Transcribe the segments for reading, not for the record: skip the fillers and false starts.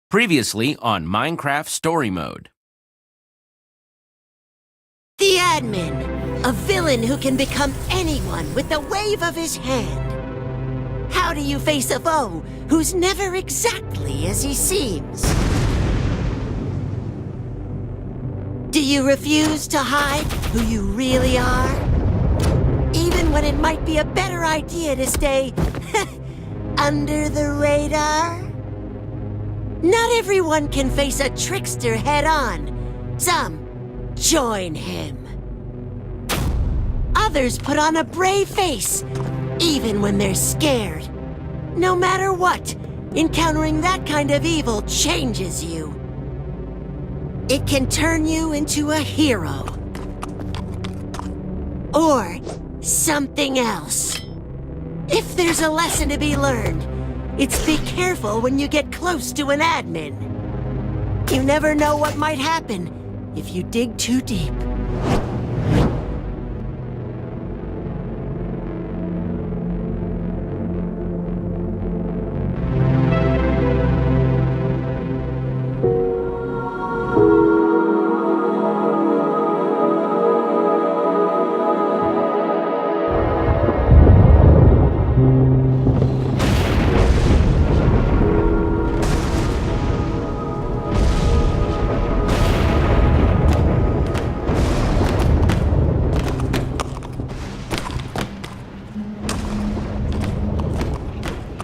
Previously on Minecraft Story Mode. The admin, a villain who can become anyone with the wave of his hand. How do you face a foe who's never exactly as he seems? Do you refuse to hide who you really are? Even when it might be a better idea to stay under the radar? Not everyone can face a trickster head-on. Some join him. Others put on a brave face, even when they're scared. No matter what, encountering that kind of evil changes you. It can turn you into a hero. Or something else. If there's a lesson to be learned, it's be careful when you get close to an admin. You never know what might happen if you dig too deep.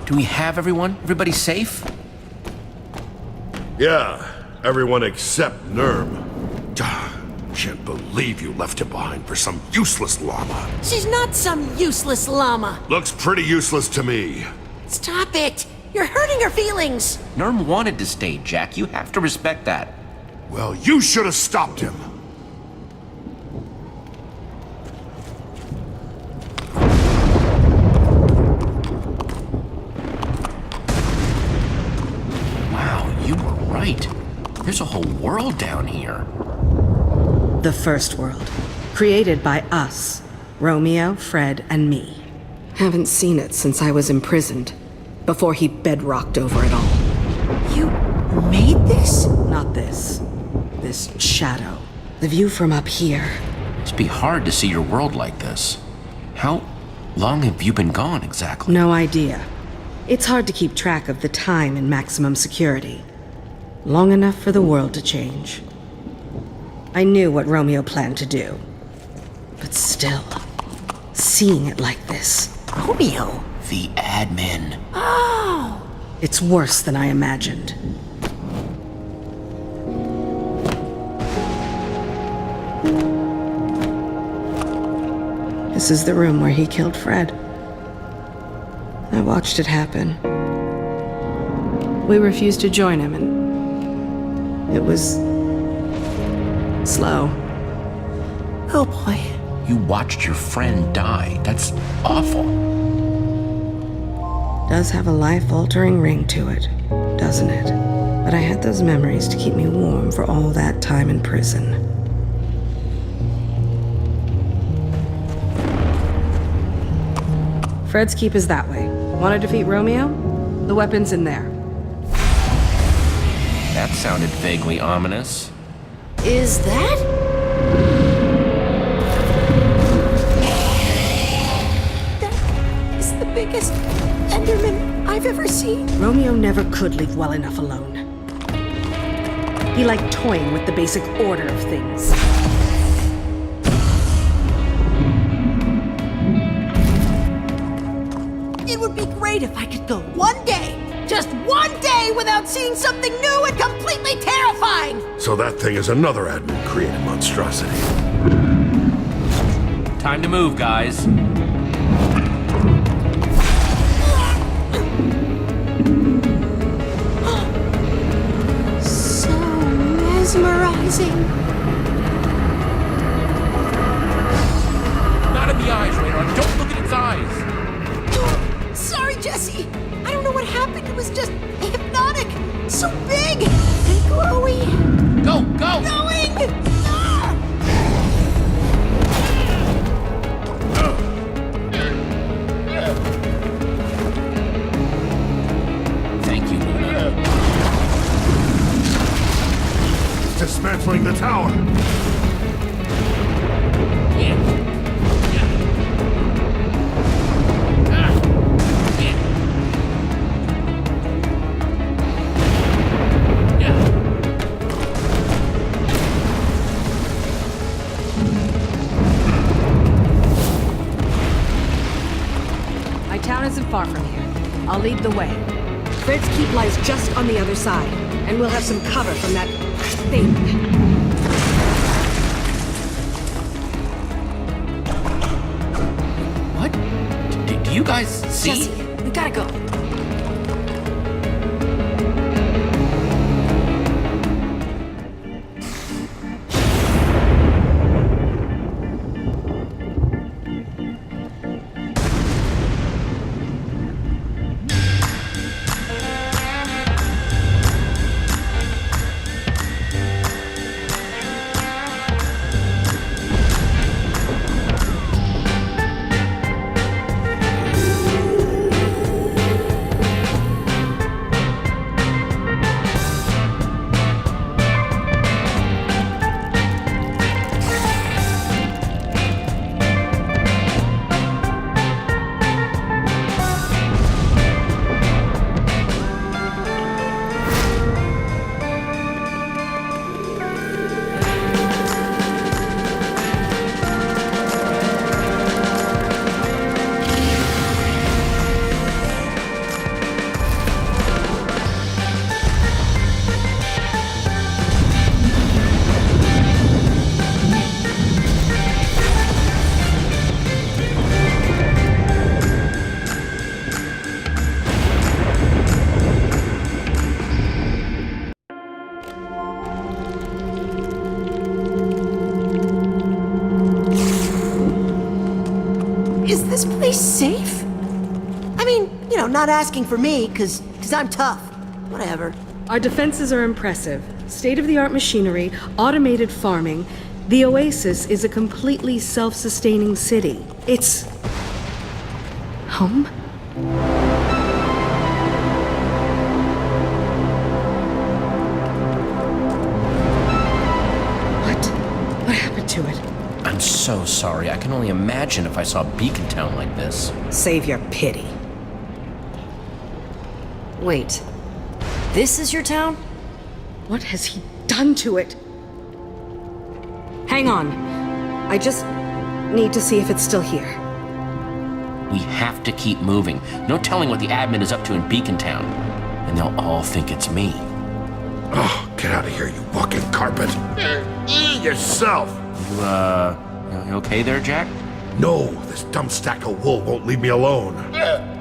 Do we have everyone? Everybody safe? Yeah, everyone except Nerm. Can't believe you left him behind for some useless llama. She's not some useless llama. Looks pretty useless to me. Stop it! You're hurting her feelings! Nerm wanted to stay, Jack. You have to respect that. Well, you should have stopped him. Wow, you were right. There's a whole world down here. The first world, created by us, Romeo, Fred, and me. Haven't seen it since I was imprisoned, before he bedrocked over it all. You made this? Not this. This shadow. The view from up here. It'd be hard to see your world like this. How long have you been gone exactly? No idea. It's hard to keep track of the time in maximum security. Long enough for the world to change. I knew what Romeo planned to do. But still, seeing it like this... Romeo? The admin. Oh! It's worse than I imagined. This is the room where he killed Fred. I watched it happen. We refused to join him, and it was slow. Oh boy. You watched your friend die. That's awful. Does have a life-altering ring to it, doesn't it? But I had those memories to keep me warm for all that time in prison. Fred's keep is that way. Want to defeat Romeo? The weapon's in there. That sounded vaguely ominous. Is that? That is the biggest Enderman I've ever seen. Romeo never could leave well enough alone. He liked toying with the basic order of things. It would be great if I could go one day, just one day, without seeing something new and completely terrifying! So that thing is another admin-created monstrosity. Time to move, guys. So mesmerizing. Not in the eyes, Radar. Don't look at its eyes. Sorry, Jesse. I don't know what happened. It was just hypnotic. So big and glowy. Go, go! Going! Ah! Thank you, Luna. far from here. I'll lead the way. Fred's keep lies just on the other side, and we'll have some cover from that thing. What? Do you guys see? Jesse, we gotta go. Is this place safe? I mean, not asking for me, cause I'm tough. Whatever. Our defenses are impressive. State-of-the-art machinery, automated farming. The Oasis is a completely self-sustaining city. It's... home? What happened to it? I'm so sorry. I can only imagine if I saw Beacon Town like this. Save your pity. Wait. This is your town? What has he done to it? Hang on. I just need to see if it's still here. We have to keep moving. No telling what the admin is up to in Beacon Town. And they'll all think it's me. Oh, get out of here, you walking carpet. Yourself. You okay there, Jack? No, this dumb stack of wool won't leave me alone.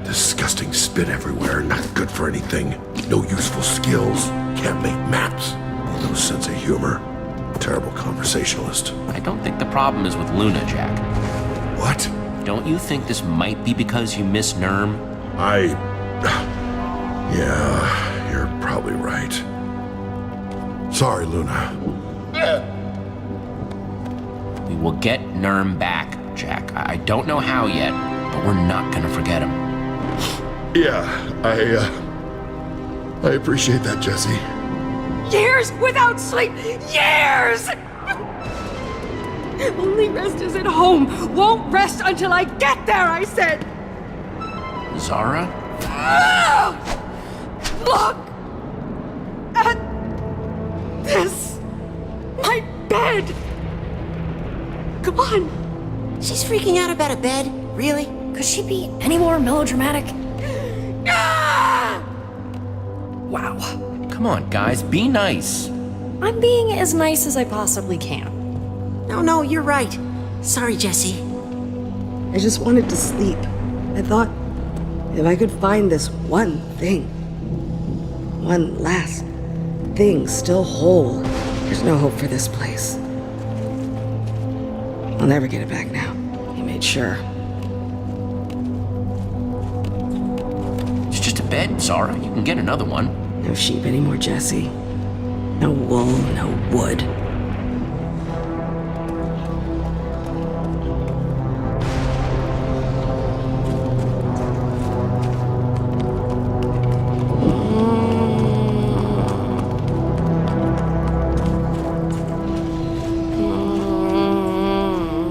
Disgusting spit everywhere, not good for anything. No useful skills, can't make maps. No sense of humor. Terrible conversationalist. I don't think the problem is with Luna, Jack. What? Don't you think this might be because you miss Nurm? Yeah, you're probably right. Sorry, Luna. We will get Nurm back, Jack. I don't know how yet, but we're not gonna forget him. Yeah, I appreciate that, Jesse. Years without sleep! Years! Only rest is at home. Won't rest until I get there, I said! Zara? Look at this! My bed! Come on! She's freaking out about a bed? Really? Could she be any more melodramatic? Ah! Wow. Come on, guys, be nice. I'm being as nice as I possibly can. No, you're right. Sorry, Jesse. I just wanted to sleep. I thought if I could find this one thing, one last thing still whole, there's no hope for this place. I'll never get it back now. He made sure. It's just a bed, Zara. You can get another one. No sheep anymore, Jesse. No wool, no wood.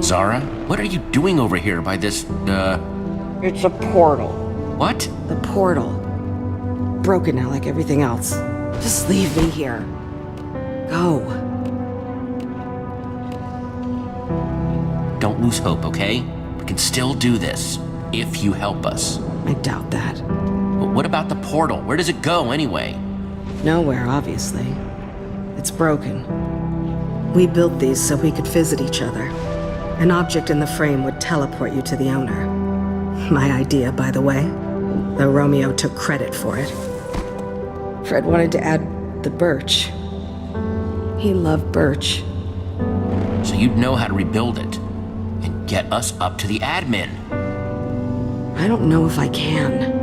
Zara, what are you doing over here by this, It's a portal. what? The portal. Broken now like everything else. Just leave me here. Go. Don't lose hope, okay? We can still do this, if you help us. I doubt that. But what about the portal? Where does it go anyway? Nowhere, obviously. It's broken. We built these so we could visit each other. An object in the frame would teleport you to the owner. My idea, by the way, though Romeo took credit for it. Fred wanted to add the birch. He loved birch. So you'd know how to rebuild it and get us up to the admin. I don't know if I can.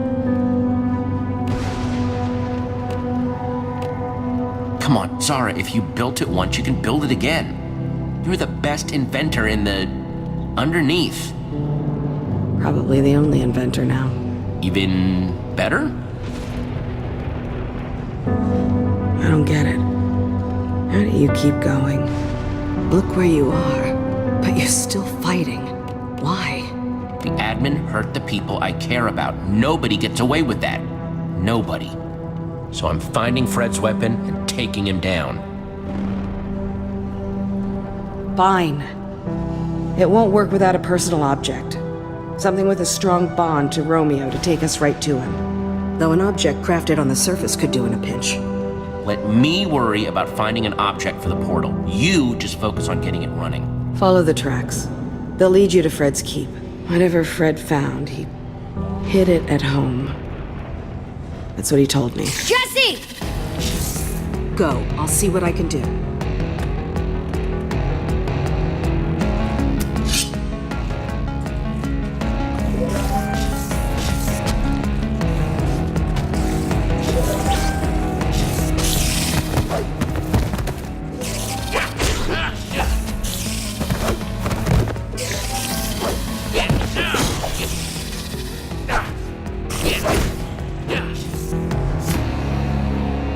Come on, Zara, if you built it once, you can build it again. You're the best inventor in the... underneath. Probably the only inventor now. Even better? I don't get it. How do you keep going? Look where you are, but you're still fighting. Why? The admin hurt the people I care about. Nobody gets away with that. Nobody. So I'm finding Fred's weapon and taking him down. Fine. It won't work without a personal object. Something with a strong bond to Romeo to take us right to him. Though an object crafted on the surface could do in a pinch. Let me worry about finding an object for the portal. You just focus on getting it running. Follow the tracks. They'll lead you to Fred's keep. Whatever Fred found, he hid it at home. That's what he told me. Jesse! Go. I'll see what I can do.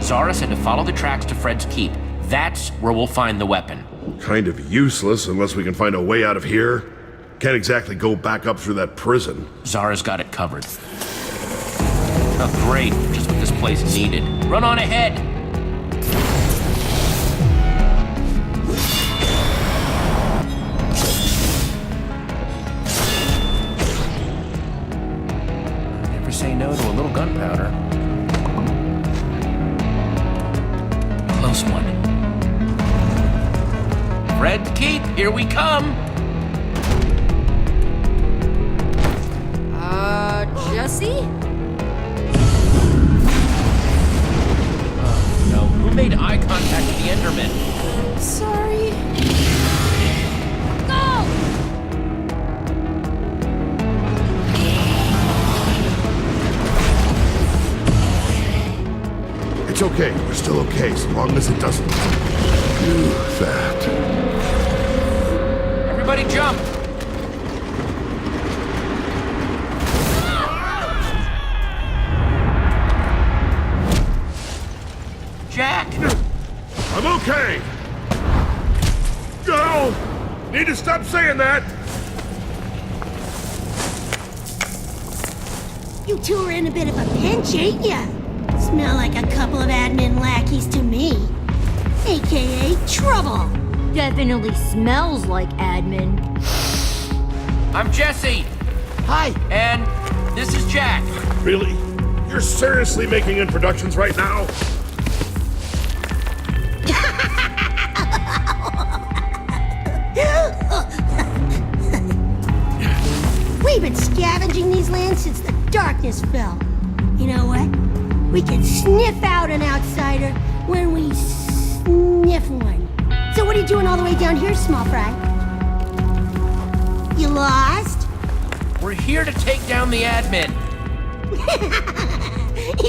Zara said to follow the tracks to Fred's keep. That's where we'll find the weapon. Kind of useless unless we can find a way out of here. Can't exactly go back up through that prison. Zara's got it covered. Oh, great. Just what this place needed. Run on ahead! Never say no to a little gunpowder. Close one. Fred's keep, here we come! Jesse? Oh, no. Who made eye contact with the Enderman? Sorry. Go! It's okay. We're still okay, as long as it doesn't do that. Everybody jump! Jack! I'm okay! No! Need to stop saying that! You two are in a bit of a pinch, ain't ya? Smell like a couple of admin lackeys to me. AKA trouble. Definitely smells like admin. I'm Jesse! Hi! And this is Jack. Really? You're seriously making introductions right now? We've been scavenging these lands since the darkness fell. You know what? We can sniff out an outsider when we sniff one. So what are you doing all the way down here, small fry? You lost? We're here to take down the admin.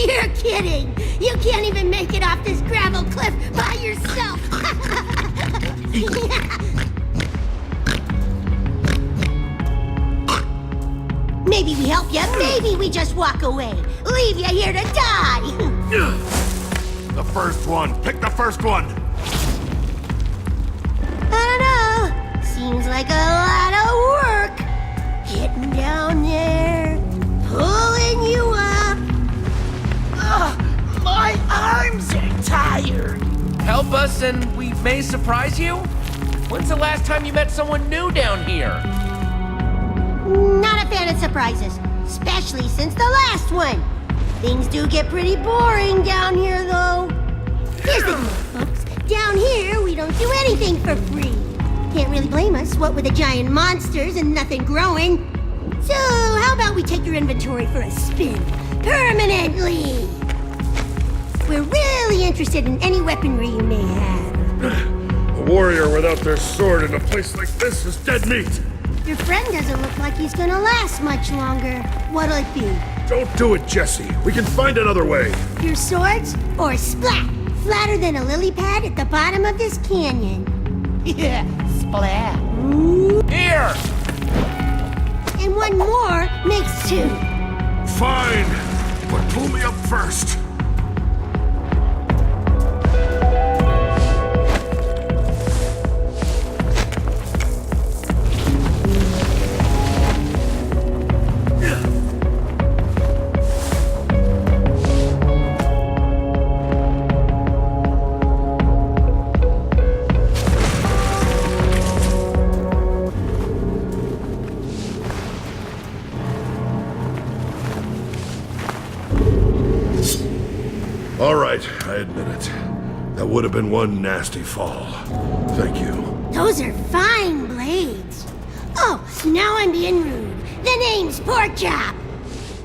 You're kidding! You can't even make it off this gravel cliff by yourself! Maybe we help you, maybe we just walk away. Leave you here to die! The first one! Pick the first one! I don't know. Seems like a lot of work. Getting down there, pulling you up. My arms are tired. Help us and we may surprise you? When's the last time you met someone new down here? Not a fan of surprises, especially since the last one. Things do get pretty boring down here, though. Here's the deal, folks. Down here, we don't do anything for free. Can't really blame us, what with the giant monsters and nothing growing. So, how about we take your inventory for a spin? Permanently! We're really interested in any weaponry you may have. A warrior without their sword in a place like this is dead meat. Your friend doesn't look like he's gonna last much longer. What'll it be? Don't do it, Jesse. We can find another way. Your swords? Or splat? Flatter than a lily pad at the bottom of this canyon. Yeah, splat. Here! And one more makes two. Fine, but pull me up first. All right, I admit it. That would have been one nasty fall. Thank you. Those are fine blades. Oh, now I'm being rude. The name's Porkchop.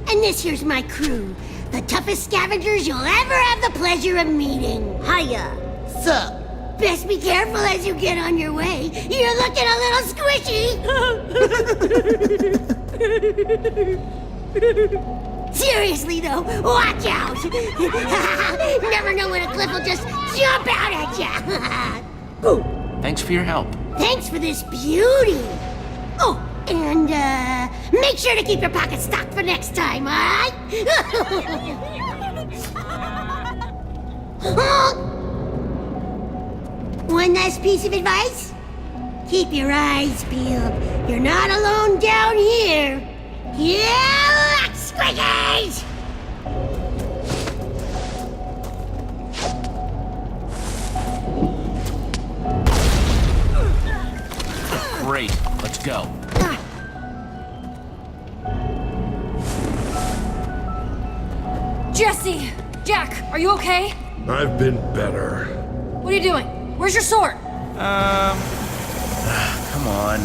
And this here's my crew. The toughest scavengers you'll ever have the pleasure of meeting. Hiya. Sup? Best be careful as you get on your way. You're looking a little squishy. Seriously, though, watch out! Never know when a cliff will just jump out at ya! Thanks for your help. Thanks for this beauty! Oh, and, make sure to keep your pockets stocked for next time, alright? One last piece of advice? Keep your eyes peeled. You're not alone down here. Yeah, luck, squiggies! Great, let's go. Jesse! Jack, are you okay? I've been better. What are you doing? Where's your sword? Come on.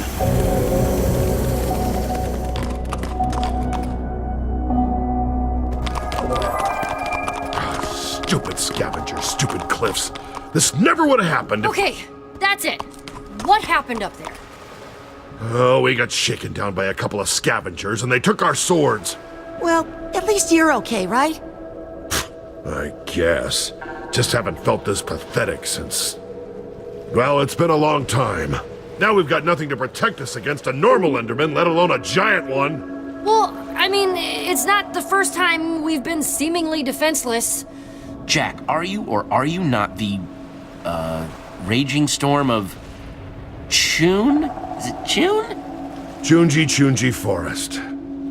Stupid scavengers, stupid cliffs. This never would have happened. Okay, that's it. What happened up there? Oh, we got shaken down by a couple of scavengers and they took our swords. Well, at least you're okay, right? I guess. Just haven't felt this pathetic since... Well, it's been a long time. Now we've got nothing to protect us against a normal Enderman, let alone a giant one. Well, I mean, it's not the first time we've been seemingly defenseless. Jack, are you or are you not the, raging storm of... Chun? Is it Chun? Chunji Forest.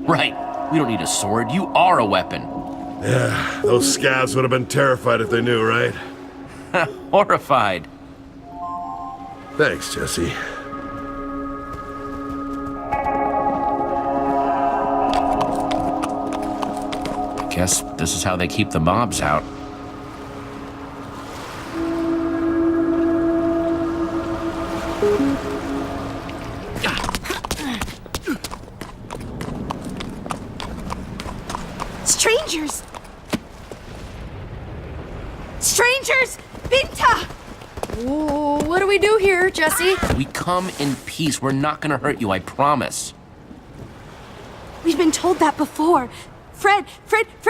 Right. We don't need a sword. You are a weapon. Yeah, those scavs would have been terrified if they knew, right? Horrified. Thanks, Jesse. Guess this is how they keep the mobs out. Strangers! Strangers! Binta! Ooh, what do we do here, Jesse? We come in peace. We're not gonna hurt you, I promise. We've been told that before. Fred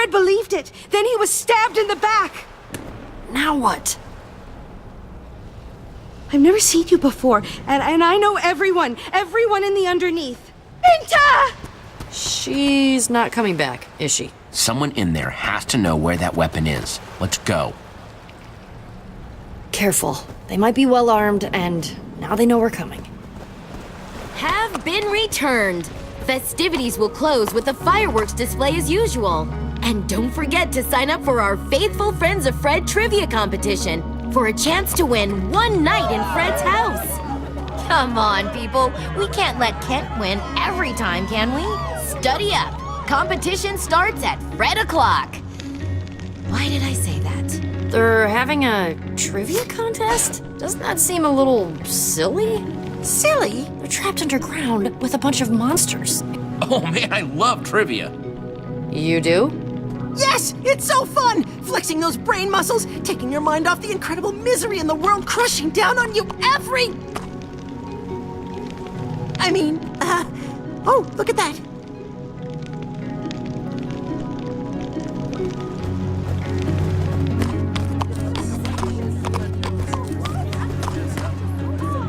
believed it. Then he was stabbed in the back. Now what? I've never seen you before, and I know everyone in the underneath. Binta! She's not coming back, is she? Someone in there has to know where that weapon is. Let's go. Careful. They might be well armed, and now they know we're coming. Have been returned. Festivities will close with a fireworks display as usual. And don't forget to sign up for our Faithful Friends of Fred trivia competition for a chance to win one night in Fred's house. Come on, people. We can't let Kent win every time, can we? Study up. Competition starts at Fred o'clock. Why did I say that? They're having a trivia contest? Doesn't that seem a little silly? Silly? They're trapped underground with a bunch of monsters. Oh man, I love trivia. You do? Yes, it's so fun! Flexing those brain muscles, taking your mind off the incredible misery in the world crushing down on you oh, look at that.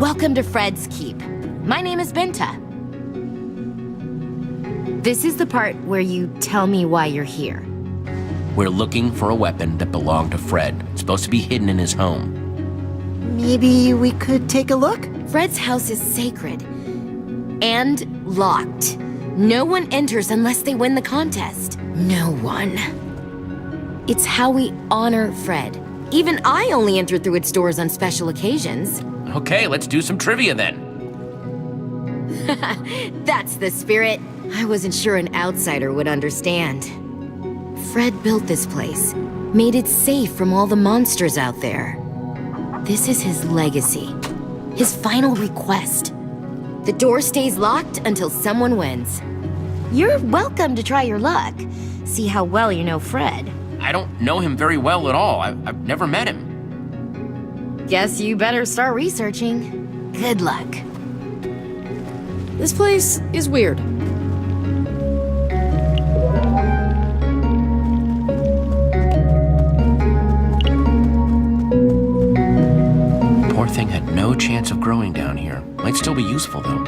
Welcome to Fred's Keep. My name is Binta. This is the part where you tell me why you're here. We're looking for a weapon that belonged to Fred. It's supposed to be hidden in his home. Maybe we could take a look? Fred's house is sacred and locked. No one enters unless they win the contest. No one. It's how we honor Fred. Even I only enter through its doors on special occasions. Okay, let's do some trivia then. That's the spirit. I wasn't sure an outsider would understand. Fred built this place, made it safe from all the monsters out there. This is his legacy, his final request. The door stays locked until someone wins. You're welcome to try your luck. See how well you know Fred. I don't know him very well at all. I've never met him. Guess you better start researching. Good luck. This place is weird. Poor thing had no chance of growing down here. Might still be useful, though.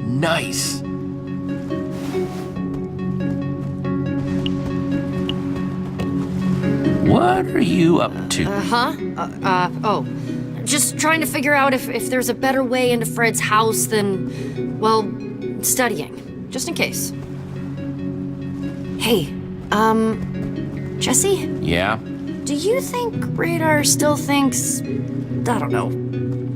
Nice. What are you up to? Just trying to figure out if there's a better way into Fred's house than, well, studying. Just in case. Hey, Jesse? Yeah? Do you think Radar still thinks... I don't know.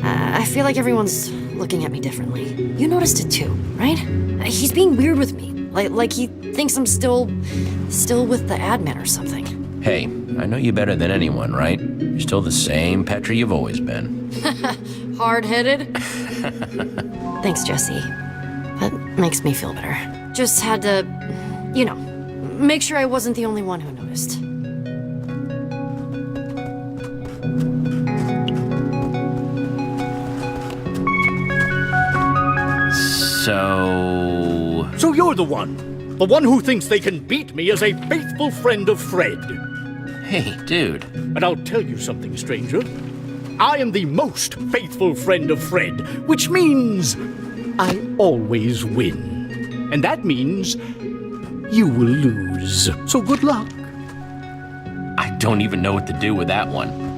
I feel like everyone's looking at me differently. You noticed it too, right? He's being weird with me. Like he thinks I'm still with the admin or something. Hey, I know you better than anyone, right? You're still the same Petra you've always been. Hard-headed? Thanks, Jesse. That makes me feel better. Just had to, make sure I wasn't the only one who noticed. So you're the one who thinks they can beat me as a faithful friend of Fred. Hey, dude. And I'll tell you something, stranger. I am the most faithful friend of Fred, which means I always win. And that means you will lose. So good luck. I don't even know what to do with that one.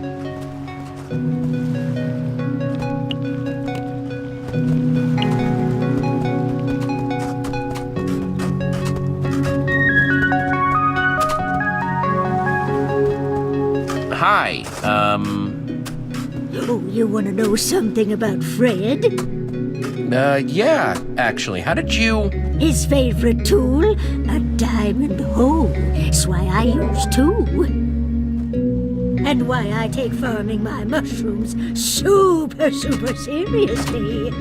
Hi, Oh, you want to know something about Fred? yeah, actually. How did you... His favorite tool? A diamond hoe. It's why I use two. And why I take farming my mushrooms super seriously.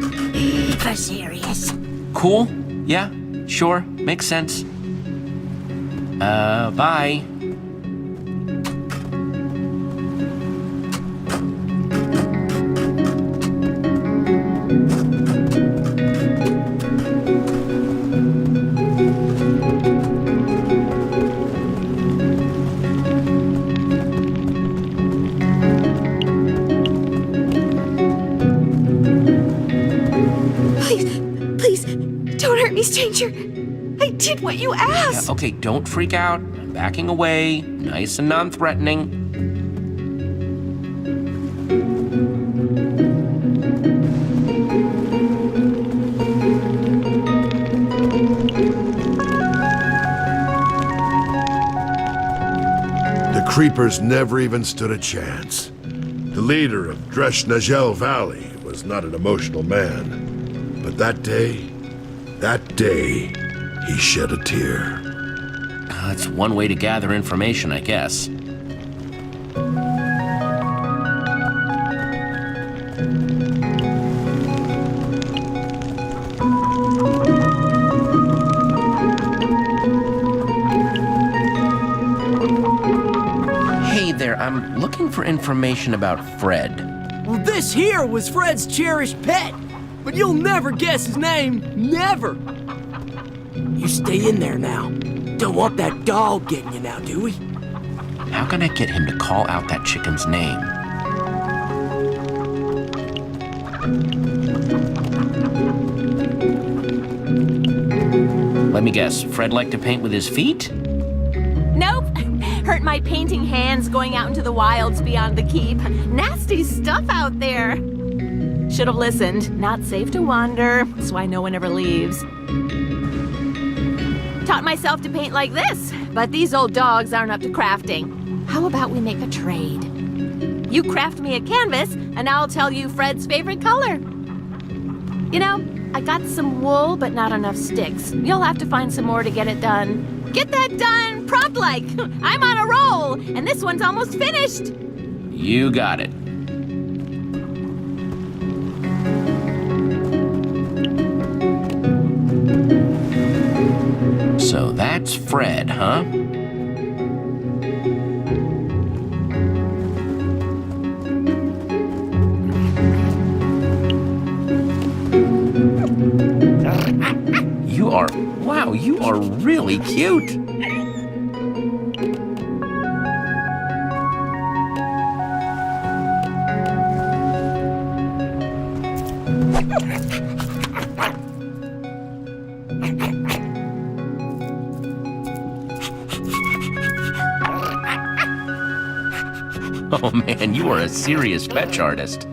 For serious. Cool? Yeah, sure. Makes sense. Bye. Please, don't hurt me, stranger. I did what you asked. Yeah, okay, don't freak out. I'm backing away. Nice and non-threatening. The creepers never even stood a chance. The leader of Dreshnagel Valley was not an emotional man. But that day, he shed a tear. That's one way to gather information, I guess. Hey there, I'm looking for information about Fred. Well, this here was Fred's cherished pet, but you'll never guess his name. Never. You stay in there now. Don't want that dog getting you now, do we? How can I get him to call out that chicken's name? Let me guess, Fred liked to paint with his feet? Nope. Hurt my painting hands going out into the wilds beyond the keep. Nasty stuff out there. Should have listened. Not safe to wander. That's why no one ever leaves. Taught myself to paint like this, but these old dogs aren't up to crafting. How about we make a trade? You craft me a canvas, and I'll tell you Fred's favorite color. You know, I got some wool, but not enough sticks. You'll have to find some more to get it done. Get that done, prompt-like. I'm on a roll, and this one's almost finished. You got it. So that's Fred, huh? You are really cute. Oh man, you are a serious fetch artist.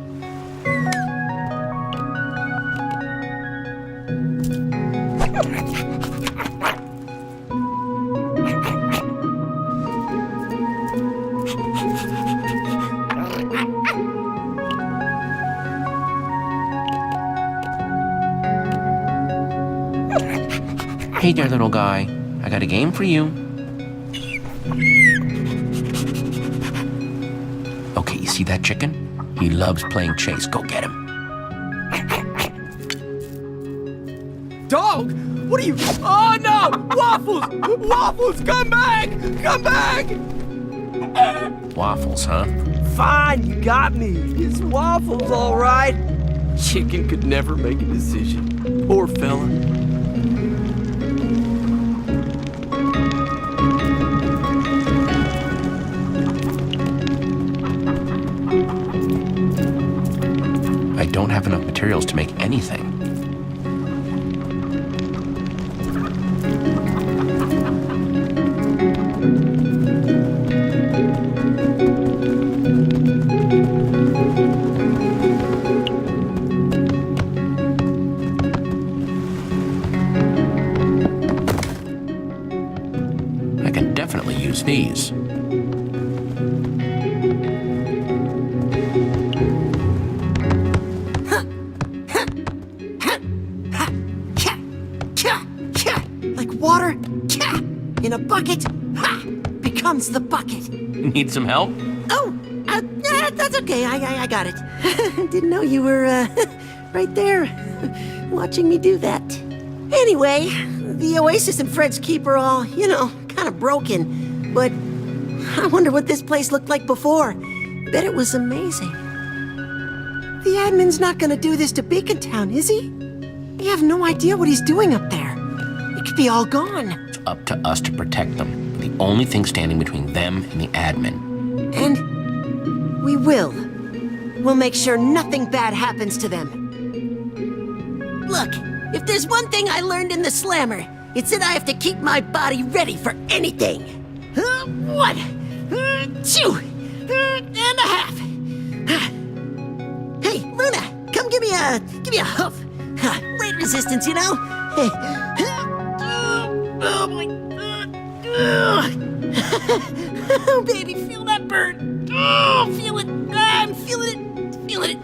Hey there, little guy. I got a game for you. Okay, you see that chicken? He loves playing chase. Go get him. Dog? What are you... Oh, no! Waffles! Waffles, come back! Come back! Waffles, huh? Fine, you got me. It's Waffles, all right. Chicken could never make a decision. Poor fella. I don't have enough materials to make anything. I can definitely use these. Water, in a bucket, becomes the bucket. Need some help? Oh, that's okay. I got it. Didn't know you were, right there, watching me do that. Anyway, the Oasis and Fred's Keep are all, kind of broken. But I wonder what this place looked like before. Bet it was amazing. The admin's not gonna do this to Beacon Town, is he? You have no idea what he's doing up there. It could be all gone. It's up to us to protect them. The only thing standing between them and the admin. And we will. We'll make sure nothing bad happens to them. Look, if there's one thing I learned in the Slammer, it's that I have to keep my body ready for anything. 1, 2, and a half. Hey, Luna, come give me a hoof. Weight resistance, Oh my God. Oh, baby, feel that burn. Oh, feel it. I'm feeling it. Feeling it.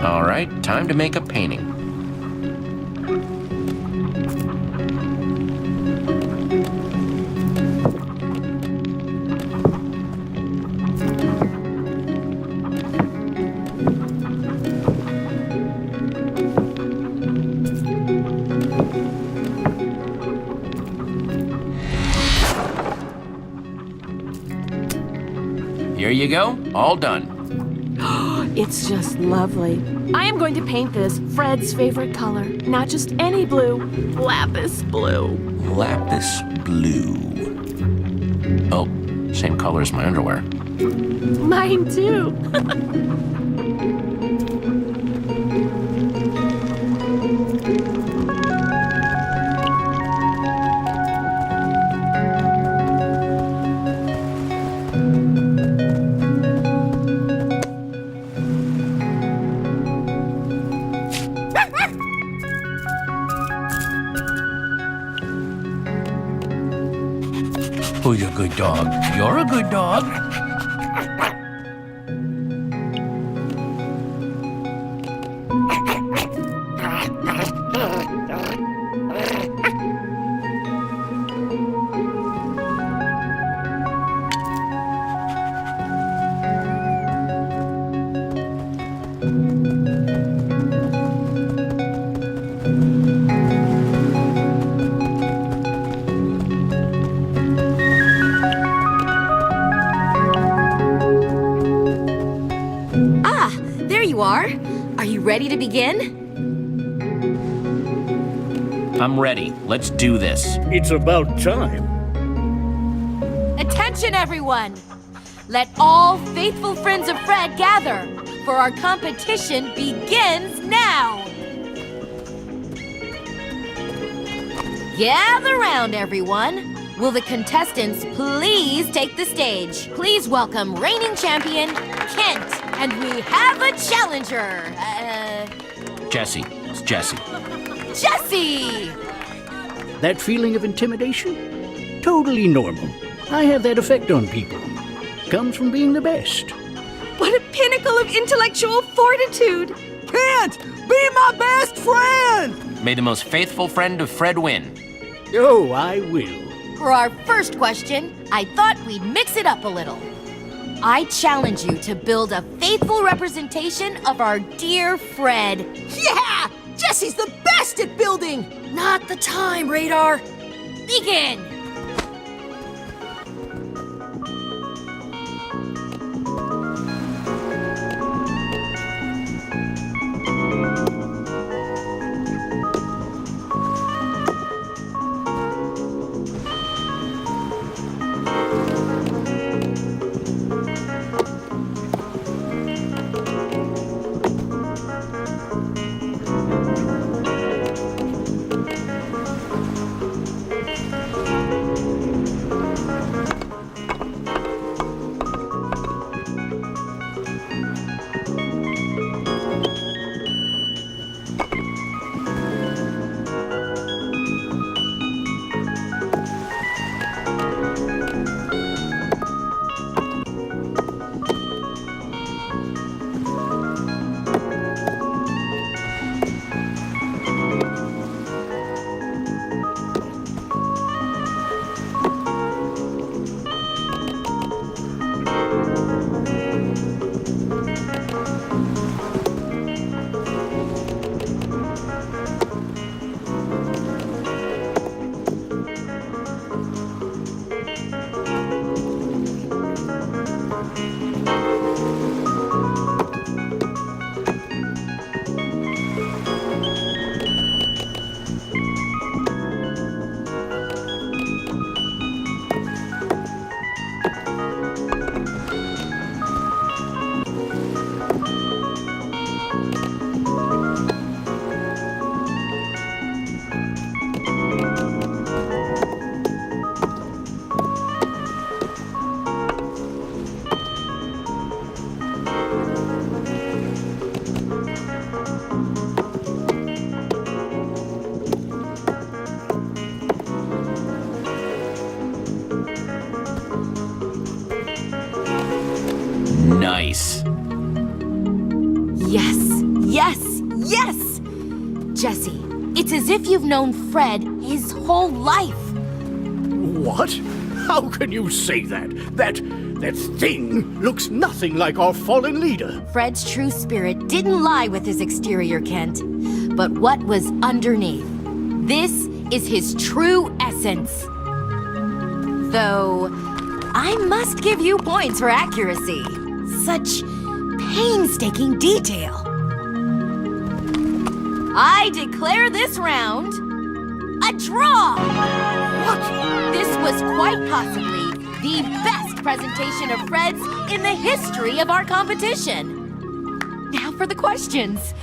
All right, time to make a painting. Here you go, all done. It's just lovely. I am going to paint this Fred's favorite color. Not just any blue, lapis blue. Lapis blue. Oh, same color as my underwear. Mine too. Who's a good dog? You're a good dog. Are you ready to begin? I'm ready. Let's do this. It's about time. Attention, everyone! Let all faithful friends of Fred gather, for our competition begins now! Gather round, everyone. Will the contestants please take the stage? Please welcome reigning champion, Kent. And we have a challenger. Jesse. It's Jesse. Jesse! That feeling of intimidation? Totally normal. I have that effect on people. Comes from being the best. What a pinnacle of intellectual fortitude! Kent, be my best friend! May the most faithful friend of Fred win. Oh, I will. For our first question, I thought we'd mix it up a little. I challenge you to build a faithful representation of our dear Fred. Yeah! Jesse's the best at building! Not the time, Radar. Begin! Yes! Jesse, it's as if you've known Fred his whole life. What? How can you say that? That thing looks nothing like our fallen leader. Fred's true spirit didn't lie with his exterior, Kent, but what was underneath. This is his true essence. Though, I must give you points for accuracy. Such painstaking detail. I declare this round a draw! What? This was quite possibly the best presentation of Fred's in the history of our competition. Now for the questions.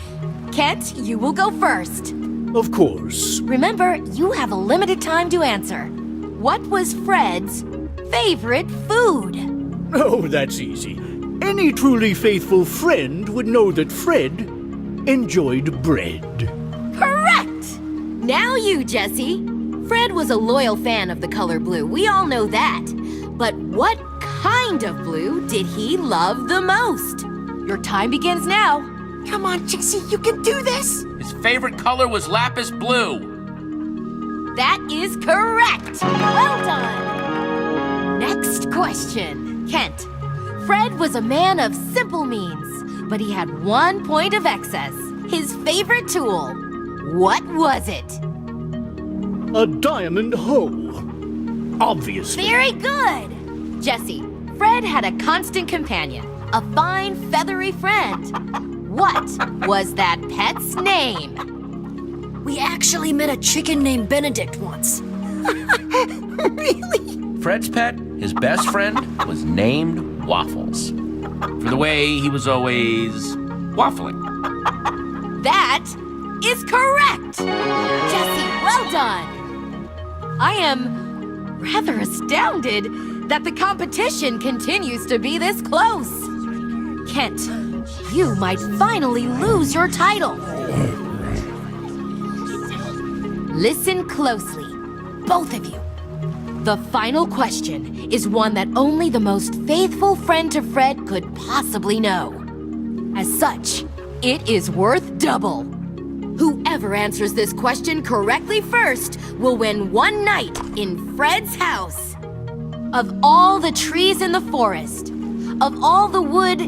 Kent, you will go first. Of course. Remember, you have a limited time to answer. What was Fred's favorite food? Oh, that's easy. Any truly faithful friend would know that Fred enjoyed bread. Correct! Now you, Jesse. Fred was a loyal fan of the color blue. We all know that. But what kind of blue did he love the most? Your time begins now. Come on, Jesse, you can do this! His favorite color was lapis blue. That is correct! Well done! Next question. Kent. Fred was a man of simple means, but he had 1 point of excess. His favorite tool. What was it? A diamond hoe. Obviously. Very good! Jesse, Fred had a constant companion, a fine, feathery friend. What was that pet's name? We actually met a chicken named Benedict once. Really? Fred's pet, his best friend, was named Waffles. For the way he was always waffling. That is correct! Jesse, well done! I am rather astounded that the competition continues to be this close. Kent, you might finally lose your title. Listen closely, both of you. The final question is one that only the most faithful friend to Fred could possibly know. As such, it is worth double. Whoever answers this question correctly first will win one night in Fred's house. Of all the trees in the forest, of all the wood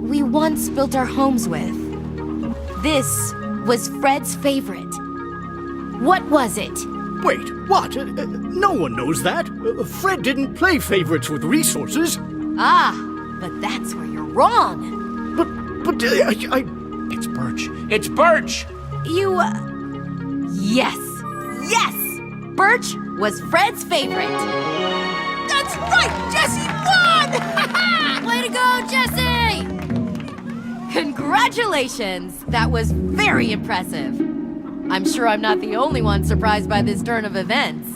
we once built our homes with, this was Fred's favorite. What was it? Wait, what? No one knows that. Fred didn't play favorites with resources. Ah, but that's where you're wrong. But I... It's birch. It's birch! You, yes. Yes! Birch was Fred's favorite. That's right! Jesse won! Way to go, Jesse! Congratulations! That was very impressive. I'm sure I'm not the only one surprised by this turn of events.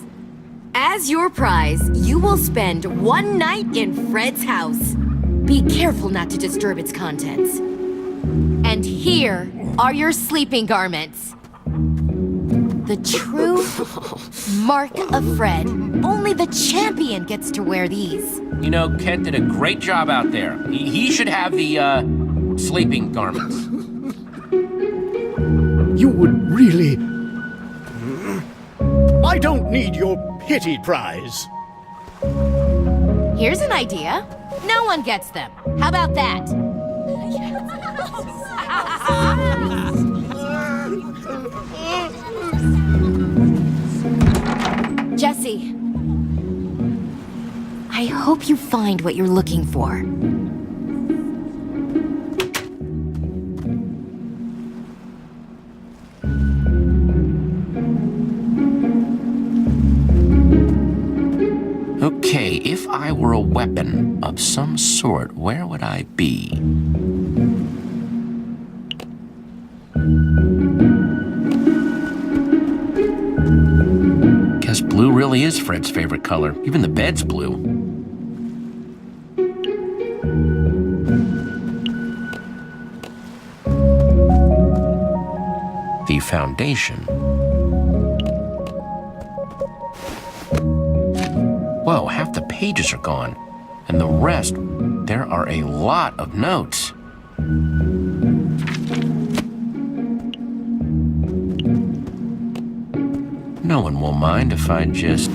As your prize, you will spend one night in Fred's house. Be careful not to disturb its contents. And here are your sleeping garments. The true mark of Fred. Only the champion gets to wear these. You know, Kent did a great job out there. He should have the, sleeping garments. You would really... I don't need your pity prize. Here's an idea. No one gets them. How about that? Jesse, I hope you find what you're looking for. Okay, if I were a weapon of some sort, where would I be? Guess blue really is Fred's favorite color. Even the bed's blue. The foundation. Whoa, half the pages are gone. And the rest, there are a lot of notes. No one will mind if I just...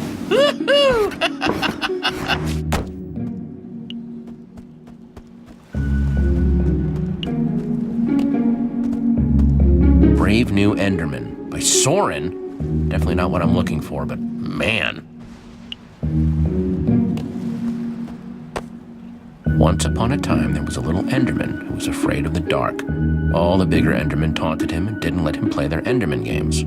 Brave New Enderman by Soren. Definitely not what I'm looking for, but man. Once upon a time, there was a little Enderman who was afraid of the dark. All the bigger Endermen taunted him and didn't let him play their Enderman games.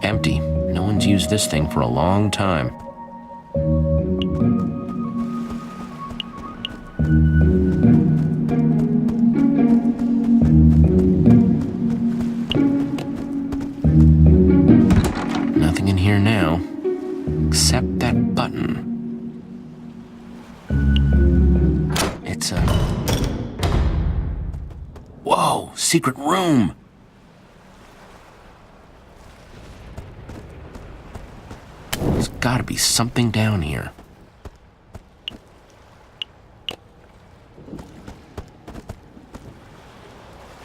Empty. No one's used this thing for a long time. Nothing in here now, except that button. It's a... Whoa, secret room! There's gotta be something down here.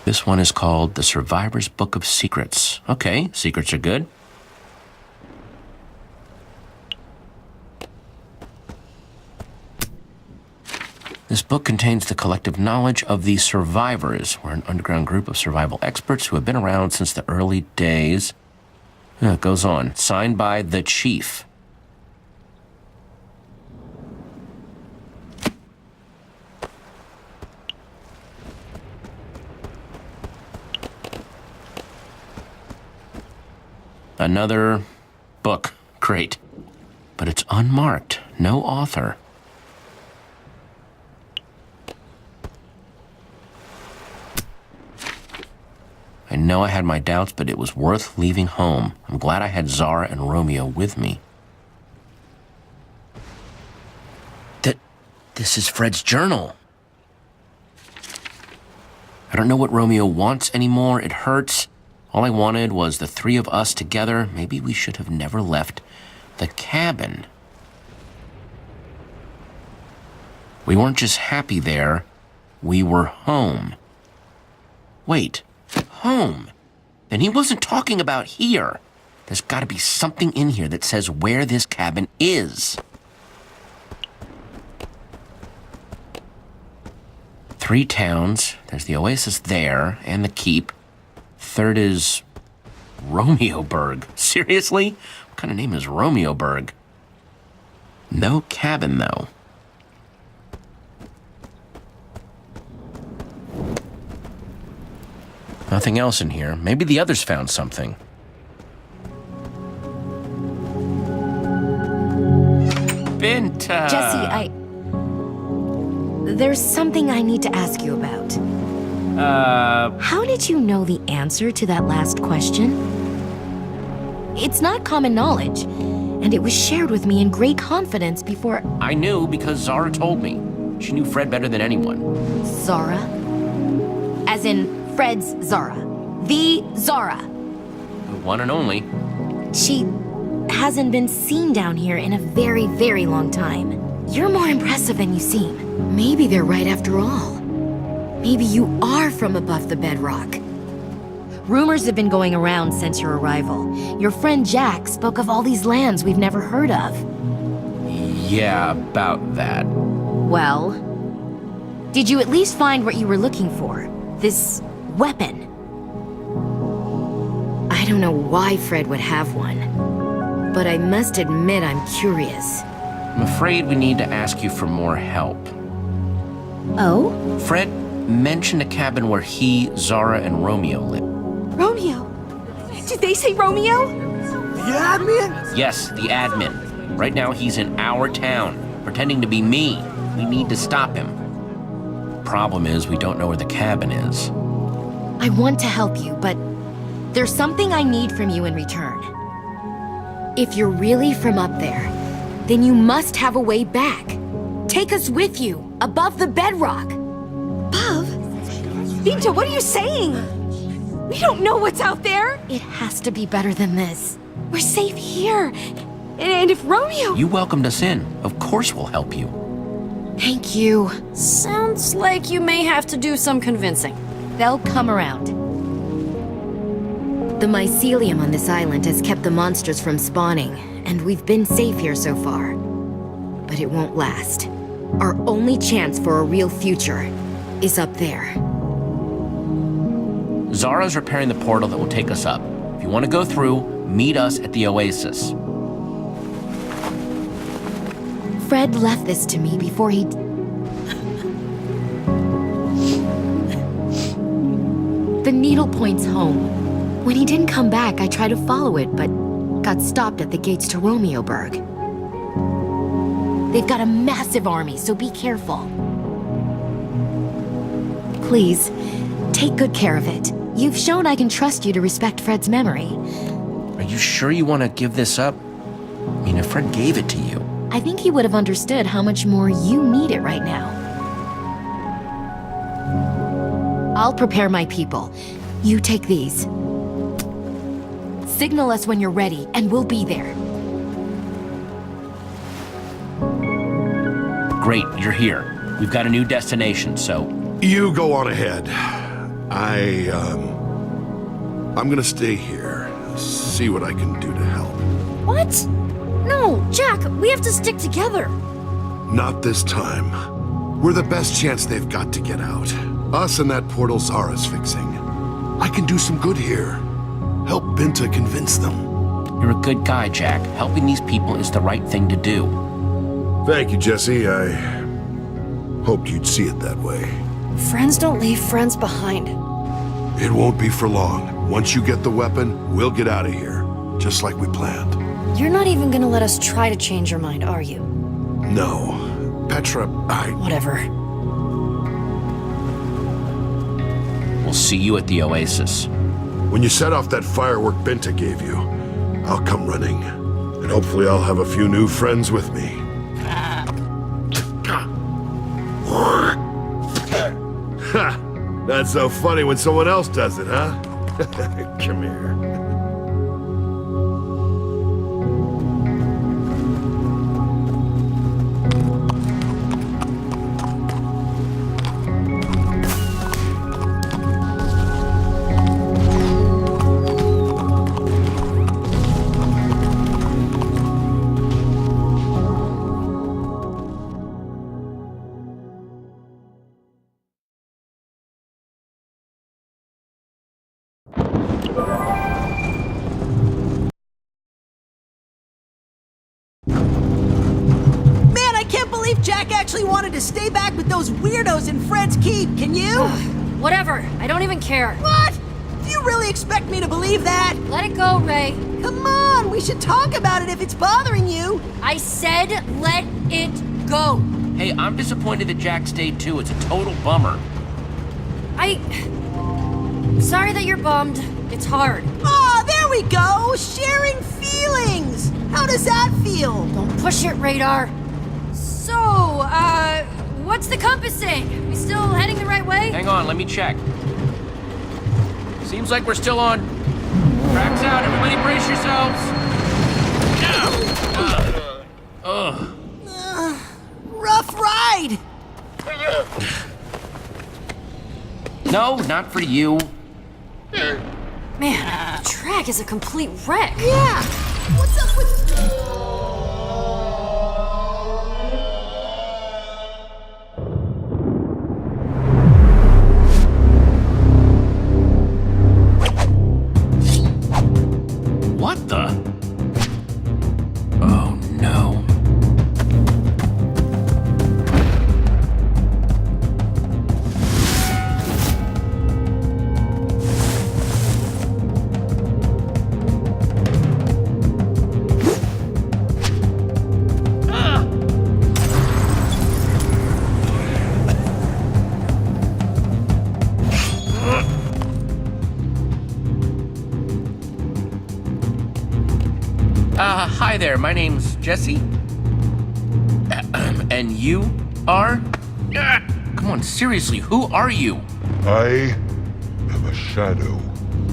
This one is called The Survivor's Book of Secrets. Okay, secrets are good. This book contains the collective knowledge of the survivors. We're an underground group of survival experts who have been around since the early days. It goes on. Signed by the Chief. Another book. Great. But it's unmarked. No author. I know I had my doubts, but it was worth leaving home. I'm glad I had Zara and Romeo with me. This is Fred's journal. I don't know what Romeo wants anymore. It hurts. All I wanted was the three of us together. Maybe we should have never left the cabin. We weren't just happy there. We were home. Wait. Home? Then he wasn't talking about here. There's got to be something in here that says where this cabin is. 3 towns. There's the oasis there, and the keep. Third is Romeoburg. Seriously? What kind of name is Romeoburg? No cabin, though. Nothing else in here. Maybe the others found something. Binta! Jesse, There's something I need to ask you about. How did you know the answer to that last question? It's not common knowledge, and it was shared with me in great confidence before... I knew because Zara told me. She knew Fred better than anyone. Zara? As in Fred's Zara. The Zara. The one and only. She hasn't been seen down here in a very, very long time. You're more impressive than you seem. Maybe they're right after all. Maybe you are from above the bedrock. Rumors have been going around since your arrival. Your friend Jack spoke of all these lands we've never heard of. Yeah, about that. Well, did you at least find what you were looking for? This weapon? I don't know why Fred would have one, but I must admit I'm curious. I'm afraid we need to ask you for more help. Oh? Fred mentioned a cabin where he, Zara, and Romeo live. Romeo? Did they say Romeo? The admin? Yes, the admin. Right now he's in our town, pretending to be me. We need to stop him. Problem is, we don't know where the cabin is. I want to help you, but there's something I need from you in return. If you're really from up there, then you must have a way back. Take us with you, above the bedrock. Above? Binta, what are you saying? We don't know what's out there. It has to be better than this. We're safe here. And if Romeo... You welcomed us in. Of course we'll help you. Thank you. Sounds like you may have to do some convincing. They'll come around. The mycelium on this island has kept the monsters from spawning, and we've been safe here so far. But it won't last. Our only chance for a real future is up there. Zara's repairing the portal that will take us up. If you want to go through, meet us at the Oasis. Fred left this to me before he... The needle points home. When he didn't come back, I tried to follow it, but got stopped at the gates to Romeoburg. They've got a massive army, so be careful. Please, take good care of it. You've shown I can trust you to respect Fred's memory. Are you sure you want to give this up? I mean, if Fred gave it to you... I think he would have understood how much more you need it right now. I'll prepare my people. You take these. Signal us when you're ready, and we'll be there. Great, you're here. We've got a new destination, so... You go on ahead. I'm gonna stay here. See what I can do to help. What? No, Jack, we have to stick together. Not this time. We're the best chance they've got to get out. Us and that portal Zara's fixing. I can do some good here. Help Binta convince them. You're a good guy, Jack. Helping these people is the right thing to do. Thank you, Jesse. I hoped you'd see it that way. Friends don't leave friends behind. It won't be for long. Once you get the weapon, we'll get out of here. Just like we planned. You're not even gonna let us try to change your mind, are you? No. Petra, Whatever. We'll see you at the Oasis. When you set off that firework Binta gave you, I'll come running. And hopefully I'll have a few new friends with me. Ha! That's so funny when someone else does it, huh? Come here. Man, I can't believe Jack actually wanted to stay back with those weirdos in Fred's Keep, can you? Whatever, I don't even care. What? Do you really expect me to believe that? Let it go, Ray. Come on, we should talk about it if it's bothering you. I said let it go. Hey, I'm disappointed that Jack stayed too. It's a total bummer. Sorry that you're bummed. It's hard. Oh, there we go! Sharing feelings! How does that feel? Don't push it, Radar. So, what's the compass saying? We still heading the right way? Hang on, let me check. Seems like we're still on. Tracks out, everybody brace yourselves. Rough ride! No, not for you. Man, the track is a complete wreck. Yeah! What's up with... What the? Oh, no. Hi there, my name's Jesse. And you are? Come on, seriously, who are you? I am a shadow,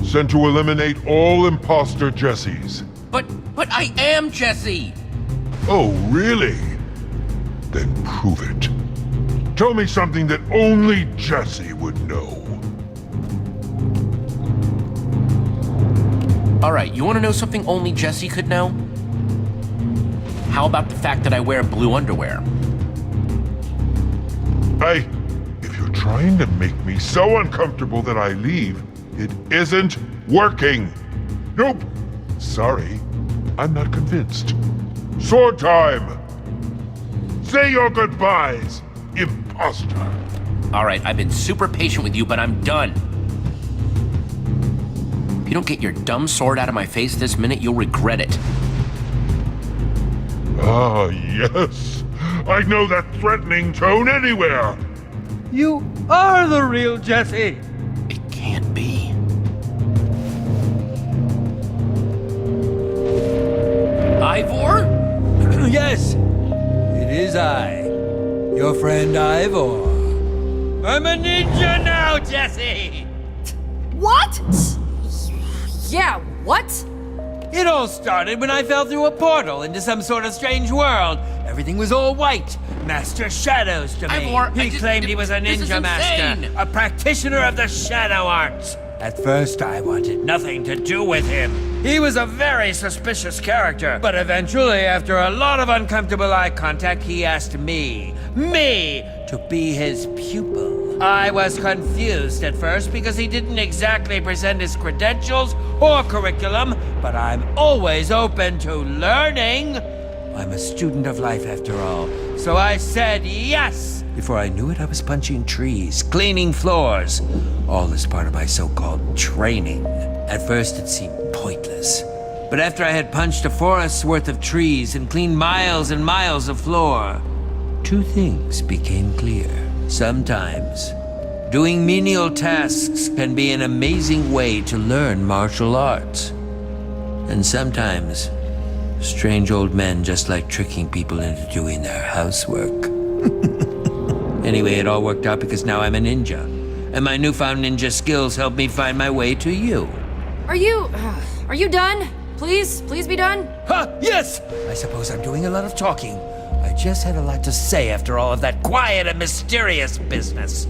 sent to eliminate all imposter Jessies. But I am Jesse! Oh, really? Then prove it. Tell me something that only Jesse would know. Alright, you wanna know something only Jesse could know? How about the fact that I wear blue underwear? If you're trying to make me so uncomfortable that I leave, it isn't working. Nope. Sorry, I'm not convinced. Sword time! Say your goodbyes, imposter. Alright, I've been super patient with you, but I'm done. If you don't get your dumb sword out of my face this minute, you'll regret it. Ah, yes. I know that threatening tone anywhere. You are the real Jesse. It can't be. Ivor? Yes, it is I, your friend Ivor. I'm a ninja now, Jesse! What? Yeah, what? It all started when I fell through a portal into some sort of strange world. Everything was all white. Master Shadow's domain. He claimed he was a ninja master, a practitioner of the shadow arts. At first, I wanted nothing to do with him. He was a very suspicious character, but eventually, after a lot of uncomfortable eye contact, he asked me to be his pupil. I was confused at first because he didn't exactly present his credentials or curriculum, but I'm always open to learning. I'm a student of life after all, so I said yes. Before I knew it, I was punching trees, cleaning floors, all as part of my so-called training. At first, it seemed pointless, but after I had punched a forest's worth of trees and cleaned miles and miles of floor, two things became clear. Sometimes, doing menial tasks can be an amazing way to learn martial arts. And sometimes, strange old men just like tricking people into doing their housework. Anyway, it all worked out because now I'm a ninja. And my newfound ninja skills help me find my way to you. Are you done? Please be done? Yes! I suppose I'm doing a lot of talking. I just had a lot to say after all of that quiet and mysterious business.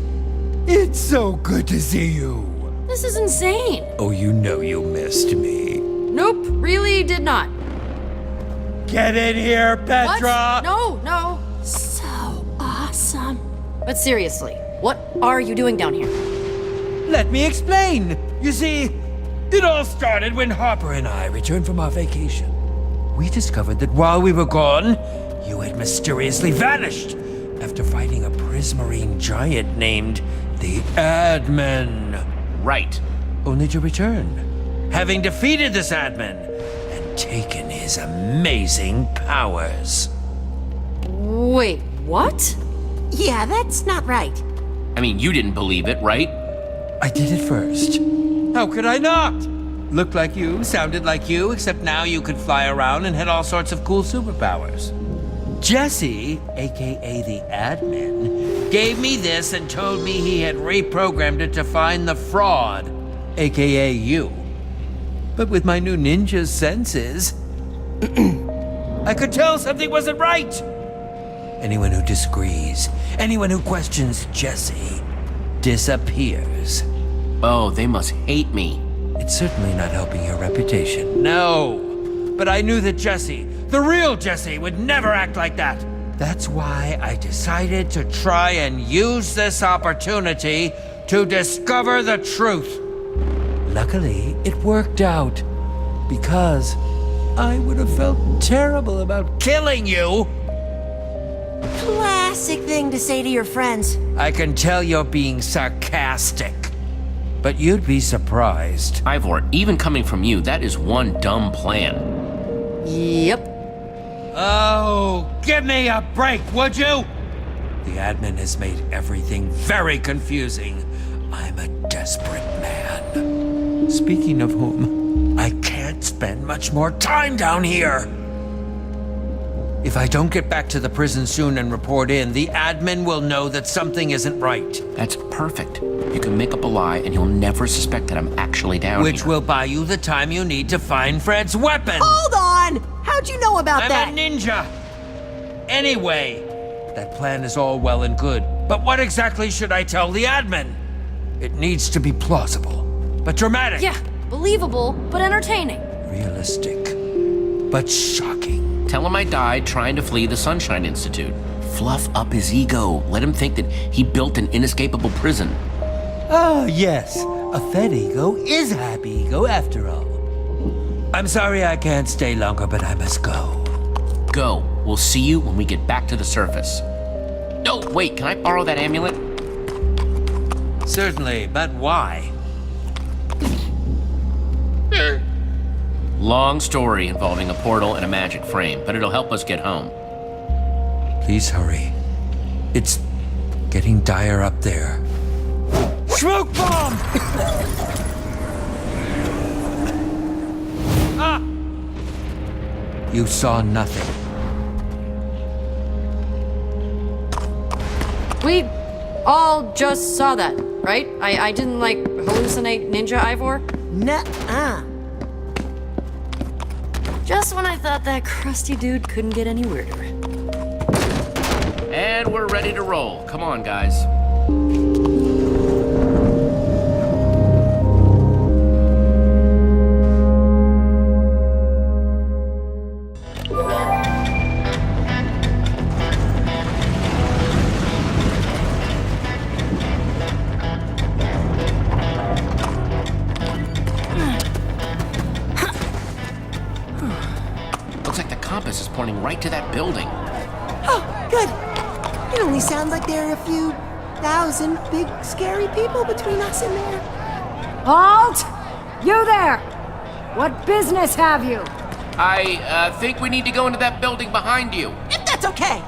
It's so good to see you. This is insane. Oh, you know you missed me. Nope, really did not. Get in here, Petra! What? No. So awesome. But seriously, what are you doing down here? Let me explain. You see, it all started when Harper and I returned from our vacation. We discovered that while we were gone, you had mysteriously vanished after fighting a prismarine giant named the Admin. Right. Only to return, having defeated this Admin and taken his amazing powers. Wait, what? Yeah, that's not right. I mean, you didn't believe it, right? I did it first. How could I not? Looked like you, sounded like you, except now you could fly around and had all sorts of cool superpowers. Jesse, aka the Admin, gave me this and told me he had reprogrammed it to find the fraud, aka you. But with my new ninja senses, I could tell something wasn't right. Anyone who disagrees, anyone who questions Jesse, disappears. Oh, they must hate me. It's certainly not helping your reputation. No. But I knew that Jesse, the real Jesse, would never act like that. That's why I decided to try and use this opportunity to discover the truth. Luckily, it worked out. Because I would have felt terrible about killing you. Classic thing to say to your friends. I can tell you're being sarcastic. But you'd be surprised. Ivor, even coming from you, that is one dumb plan. Yep. Oh, give me a break, would you? The Admin has made everything very confusing. I'm a desperate man. Speaking of whom, I can't spend much more time down here. If I don't get back to the prison soon and report in, the admin will know that something isn't right. That's perfect. You can make up a lie and he'll never suspect that I'm actually down Which here. will buy you the time you need to find Fred's weapon. Hold on! How'd you know about that? I'm a ninja. Anyway, that plan is all well and good, but what exactly should I tell the admin? It needs to be plausible, but dramatic. Yeah, believable, but entertaining. Realistic, but shocking. Tell him I died trying to flee the Sunshine Institute. Fluff up his ego. Let him think that he built an inescapable prison. Ah, yes. A fed ego is a happy ego after all. I'm sorry I can't stay longer, but I must go. Go. We'll see you when we get back to the surface. No, wait, can I borrow that amulet? Certainly, but why? Long story involving a portal and a magic frame, but it'll help us get home. Please hurry. It's getting dire up there. Smoke bomb! Ah! You saw nothing. We all just saw that, right? I didn't, like, hallucinate Ninja Ivor? Nuh-uh. Just when I thought that crusty dude couldn't get any weirder. And we're ready to roll. Come on, guys. Looks like the compass is pointing right to that building. Oh, good. It only sounds like there are a few thousand big, scary people between us and there. Halt! You there! What business have you? I think we need to go into that building behind you. If that's okay.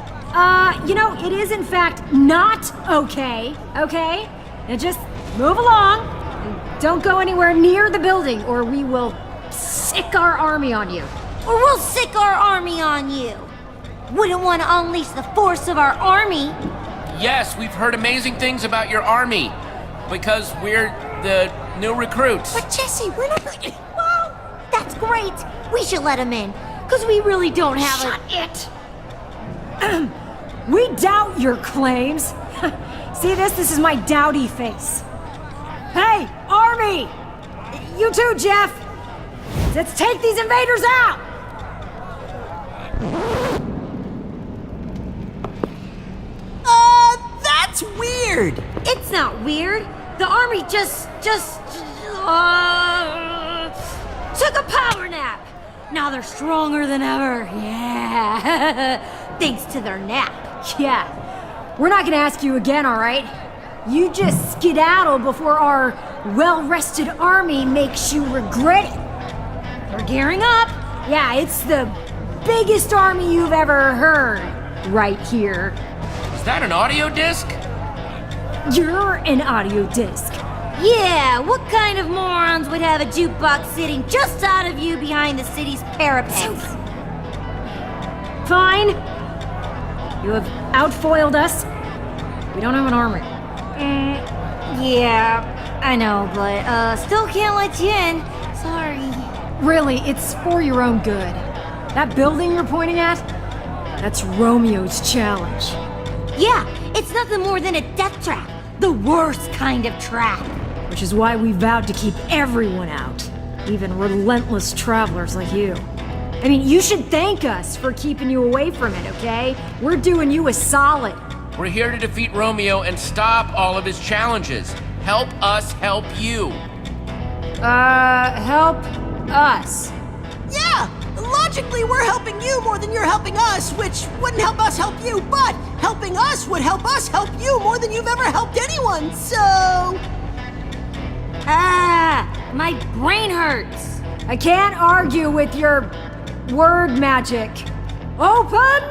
You know, it is in fact not okay, okay? Now just move along and don't go anywhere near the building or we will sick our army on you. Or we'll sick our army on you. Wouldn't want to unleash the force of our army. Yes, we've heard amazing things about your army because we're the new recruits. But Jesse, we're not really... Well, that's great. We should let him in, because we really don't have Shut it! We doubt your claims. See this? This is my dowdy face. Hey, army! You too, Jeff! Let's take these invaders out! That's weird. It's not weird. The army just took a power nap. Now they're stronger than ever. Yeah. Thanks to their nap. Yeah. We're not gonna ask you again, all right? You just skedaddle before our well-rested army makes you regret it. We're gearing up. Yeah, it's the biggest army you've ever heard right here. Is that an audio disc? You're an audio disc. Yeah, what kind of morons would have a jukebox sitting just out of view behind the city's parapets? Fine. You have outfoiled us. We don't have an army. Yeah, I know, but still can't let you in. Sorry. Really, it's for your own good. That building you're pointing at? That's Romeo's challenge. Yeah, it's nothing more than a death trap. The worst kind of trap. Which is why we vowed to keep everyone out. Even relentless travelers like you. I mean, you should thank us for keeping you away from it, okay? We're doing you a solid. We're here to defeat Romeo and stop all of his challenges. Help us help you. Help us. Yeah, logically we're helping you more than you're helping us, which wouldn't help us help you, but helping us would help us help you more than you've ever helped anyone, so... My brain hurts. I can't argue with your word magic. Open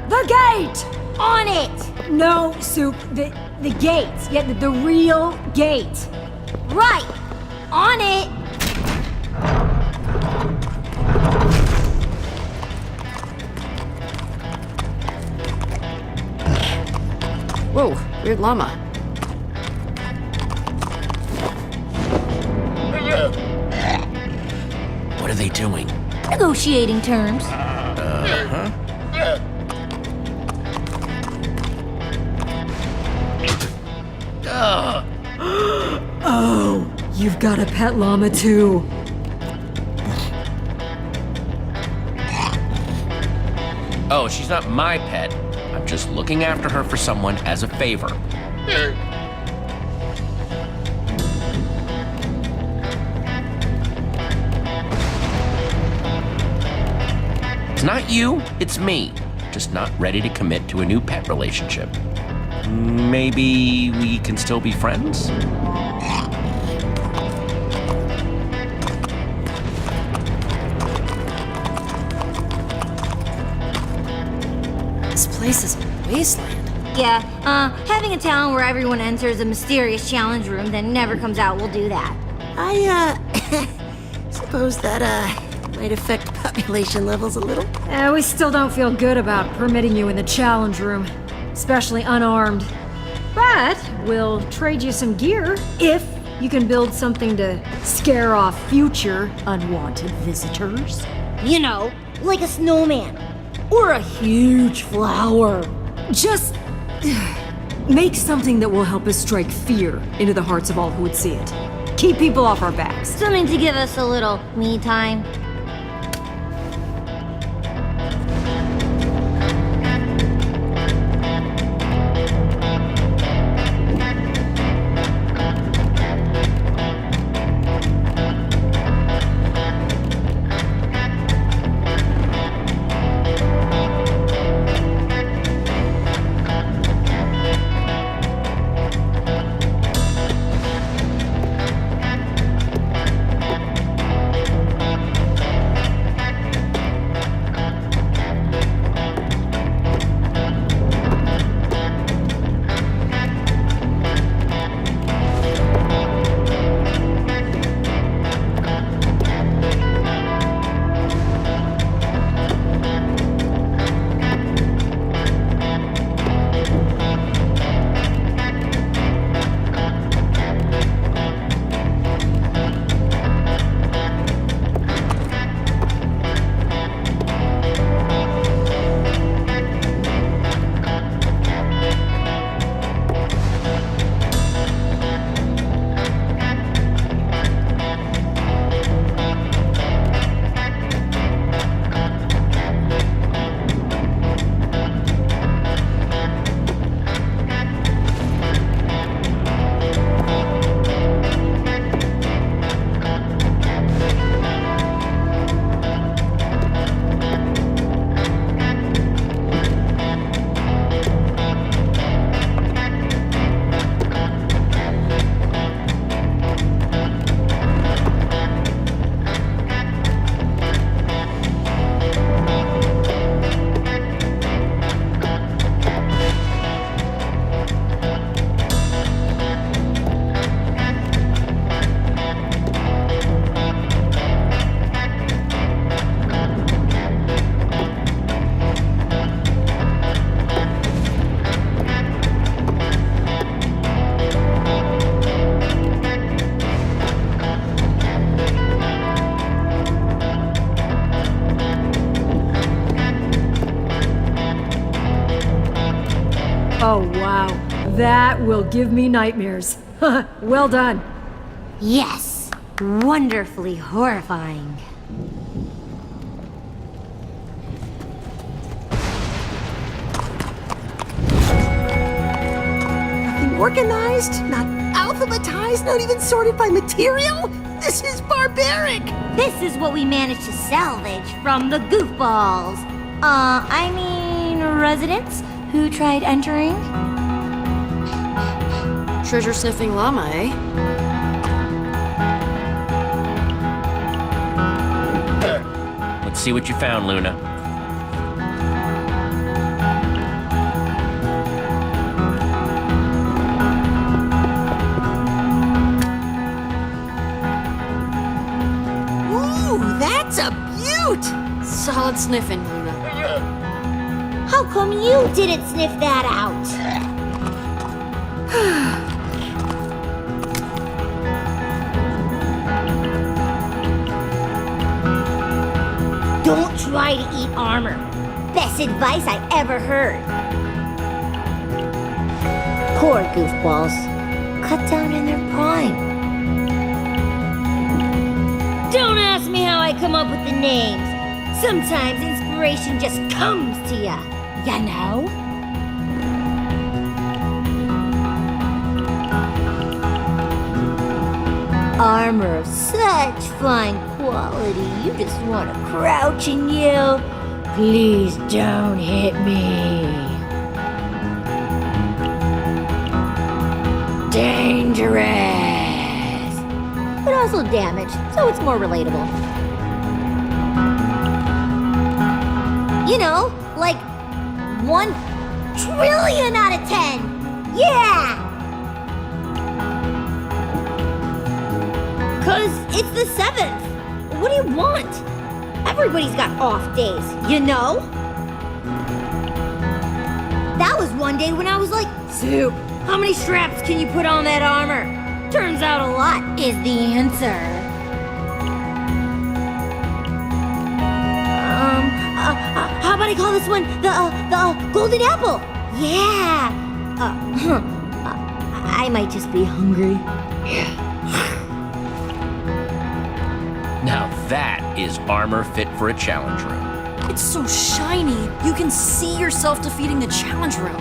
the gate! On it! No, Soup, the gate. Yeah, the real gate. Right! On it! Whoa, weird llama. What are they doing? Negotiating terms. Oh, you've got a pet llama too. Oh, she's not my pet. I'm just looking after her for someone as a favor. It's not you, it's me. Just not ready to commit to a new pet relationship. Maybe we can still be friends? This place is a wasteland. Yeah, having a town where everyone enters a mysterious challenge room then never comes out will do that. I, suppose that, might affect population levels a little. We still don't feel good about permitting you in the challenge room, especially unarmed. But we'll trade you some gear if you can build something to scare off future unwanted visitors. You know, like a snowman. Or a huge flower. Just make something that will help us strike fear into the hearts of all who would see it. Keep people off our backs. Something to give us a little me time. Oh, wow. That will give me nightmares. Well done. Yes, wonderfully horrifying. Nothing organized, not alphabetized, not even sorted by material? This is barbaric! This is what we managed to salvage from the goofballs. I mean residents who tried entering. Treasure-sniffing llama, eh? Let's see what you found, Luna. Ooh, that's a beaut! Solid sniffing, Luna. How come you didn't sniff that out? Don't try to eat armor. Best advice I ever heard. Poor goofballs. Cut down in their prime. Don't ask me how I come up with the names. Sometimes inspiration just comes to ya. Ya know? Armor of such fine quality, you just want to crouch and yell, "Please don't hit me." Dangerous! But also damaged, so it's more relatable. You know, like 1 trillion out of 10! Yeah! 'Cause it's the 7th. What do you want? Everybody's got off days, you know? That was one day when I was like, "Soup, how many straps can you put on that armor?" Turns out a lot is the answer. How about I call this one the golden apple? Yeah. I might just be hungry. Now that is armor fit for a challenge room. It's so shiny, you can see yourself defeating the challenge room.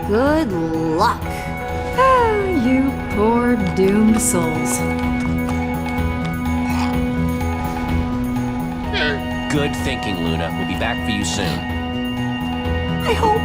Good luck. You poor doomed souls. Good thinking, Luna. We'll be back for you soon. I hope.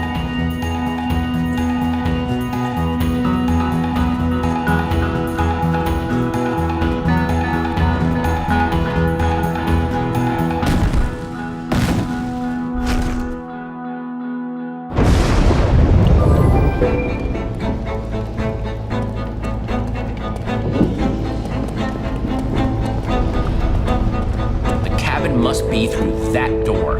Must be through that door.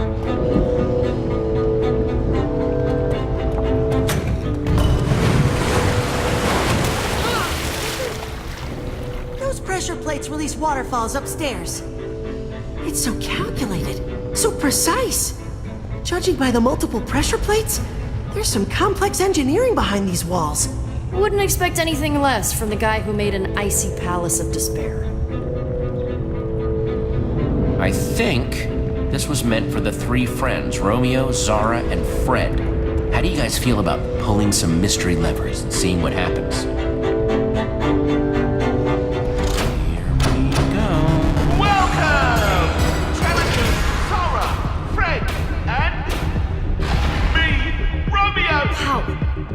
Those pressure plates release waterfalls upstairs. It's so calculated, so precise. Judging by the multiple pressure plates, there's some complex engineering behind these walls. Wouldn't expect anything less from the guy who made an icy palace of despair. I think this was meant for the 3 friends, Romeo, Zara, and Fred. How do you guys feel about pulling some mystery levers and seeing what happens? Here we go. Welcome! Challengers Zara, Fred, and me, Romeo! Wow,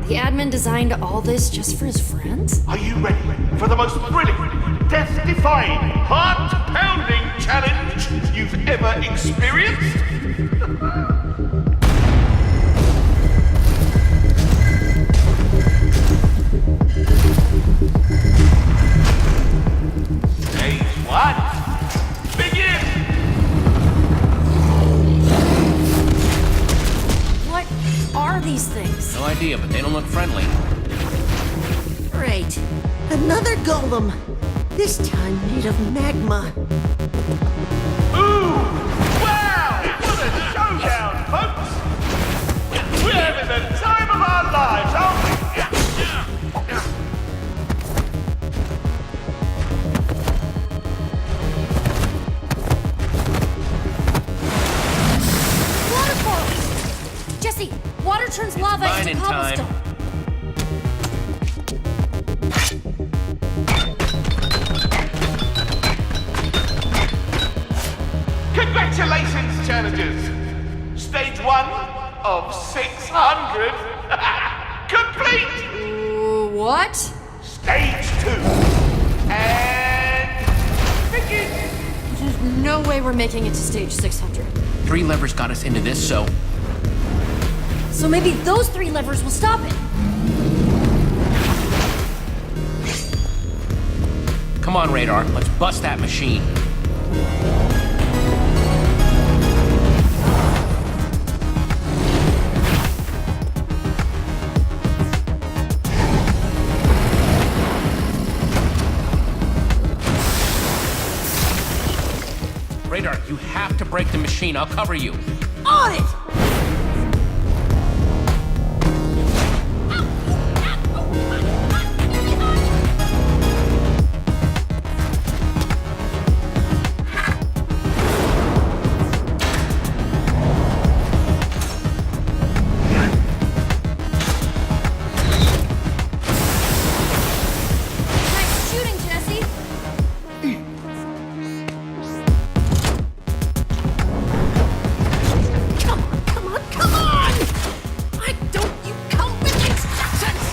the admin designed all this just for his friends? Are you ready for the most brilliant, death-defying, heart-pounding challenge you've ever experienced? Stage 1, begin! What are these things? No idea, but they don't look friendly. Great. Another golem. This time made of magma. Ooh! Wow! What a showdown, folks! We're having the time of our lives, aren't we? Waterfalls! Jesse, water turns lava Mine into in time. cobblestone. Congratulations, challengers! Stage 1 of 600 complete! complete! What? Stage 2. And begin. There's no way we're making it to stage 600. 3 levers got us into this, so... So maybe those 3 levers will stop it. Come on, Radar. Let's bust that machine. Radar, you have to break the machine. I'll cover you. On it! Nice shooting, Jesse. Come on! Why don't you come with instructions?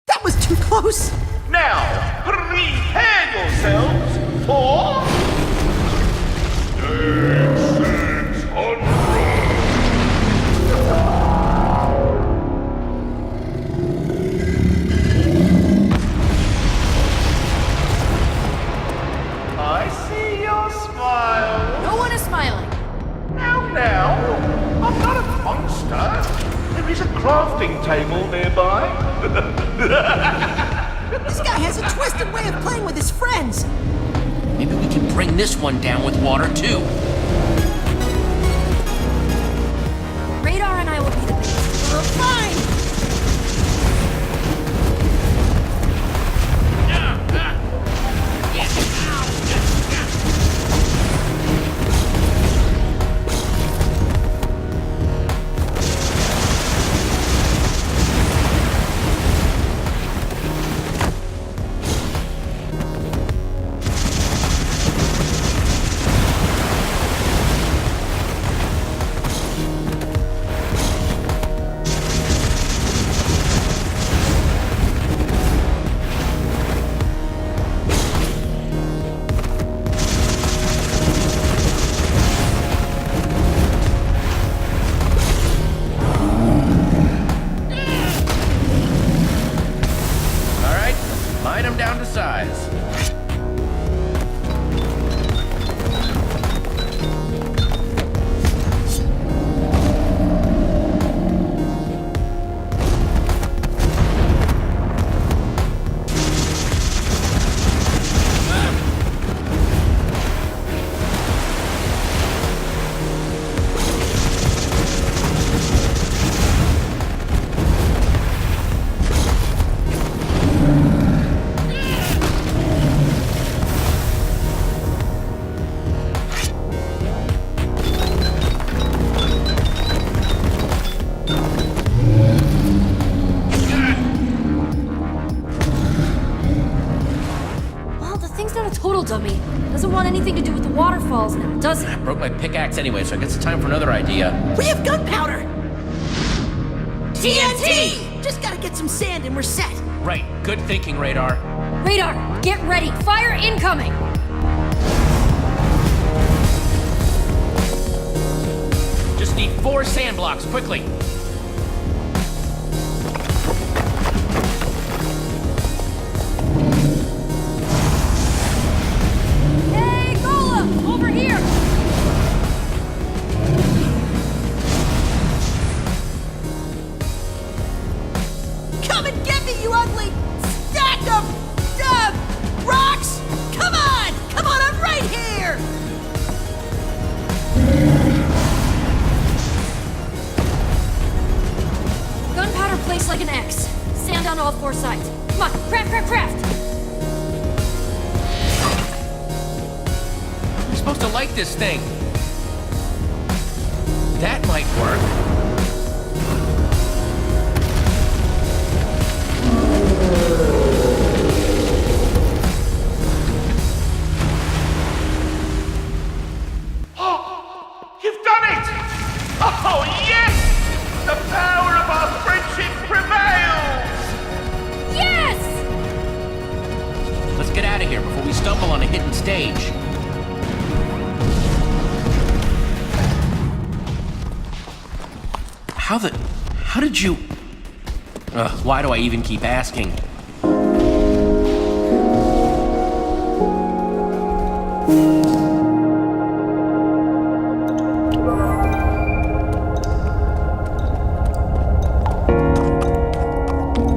That was too close! Now, prepare yourselves for... Stage 600! I see your smile. No one is smiling. Now, I'm not a monster. There is a crafting table nearby. This guy has a twisted way of playing with his friends. Maybe we can bring this one down with water, too. Radar and I will be the base. Fine! All right, line them down to size. Well, the thing's not a total dummy. Doesn't want anything to do with the waterfalls now, does it? I broke my pickaxe anyway, so I guess it's time for another idea. We have gunpowder! TNT! Just gotta get some sand and we're set. Right, good thinking, Radar. Radar, get ready. Fire incoming. Just need 4 sand blocks, quickly. Hey, Golem, over here. Come and get me, you ugly stack of rocks! Come on! I'm right here! Gunpowder placed like an X. Sand on all 4 sides. Come on, craft! You're supposed to like this thing. That might work. stage. How did you... why do I even keep asking?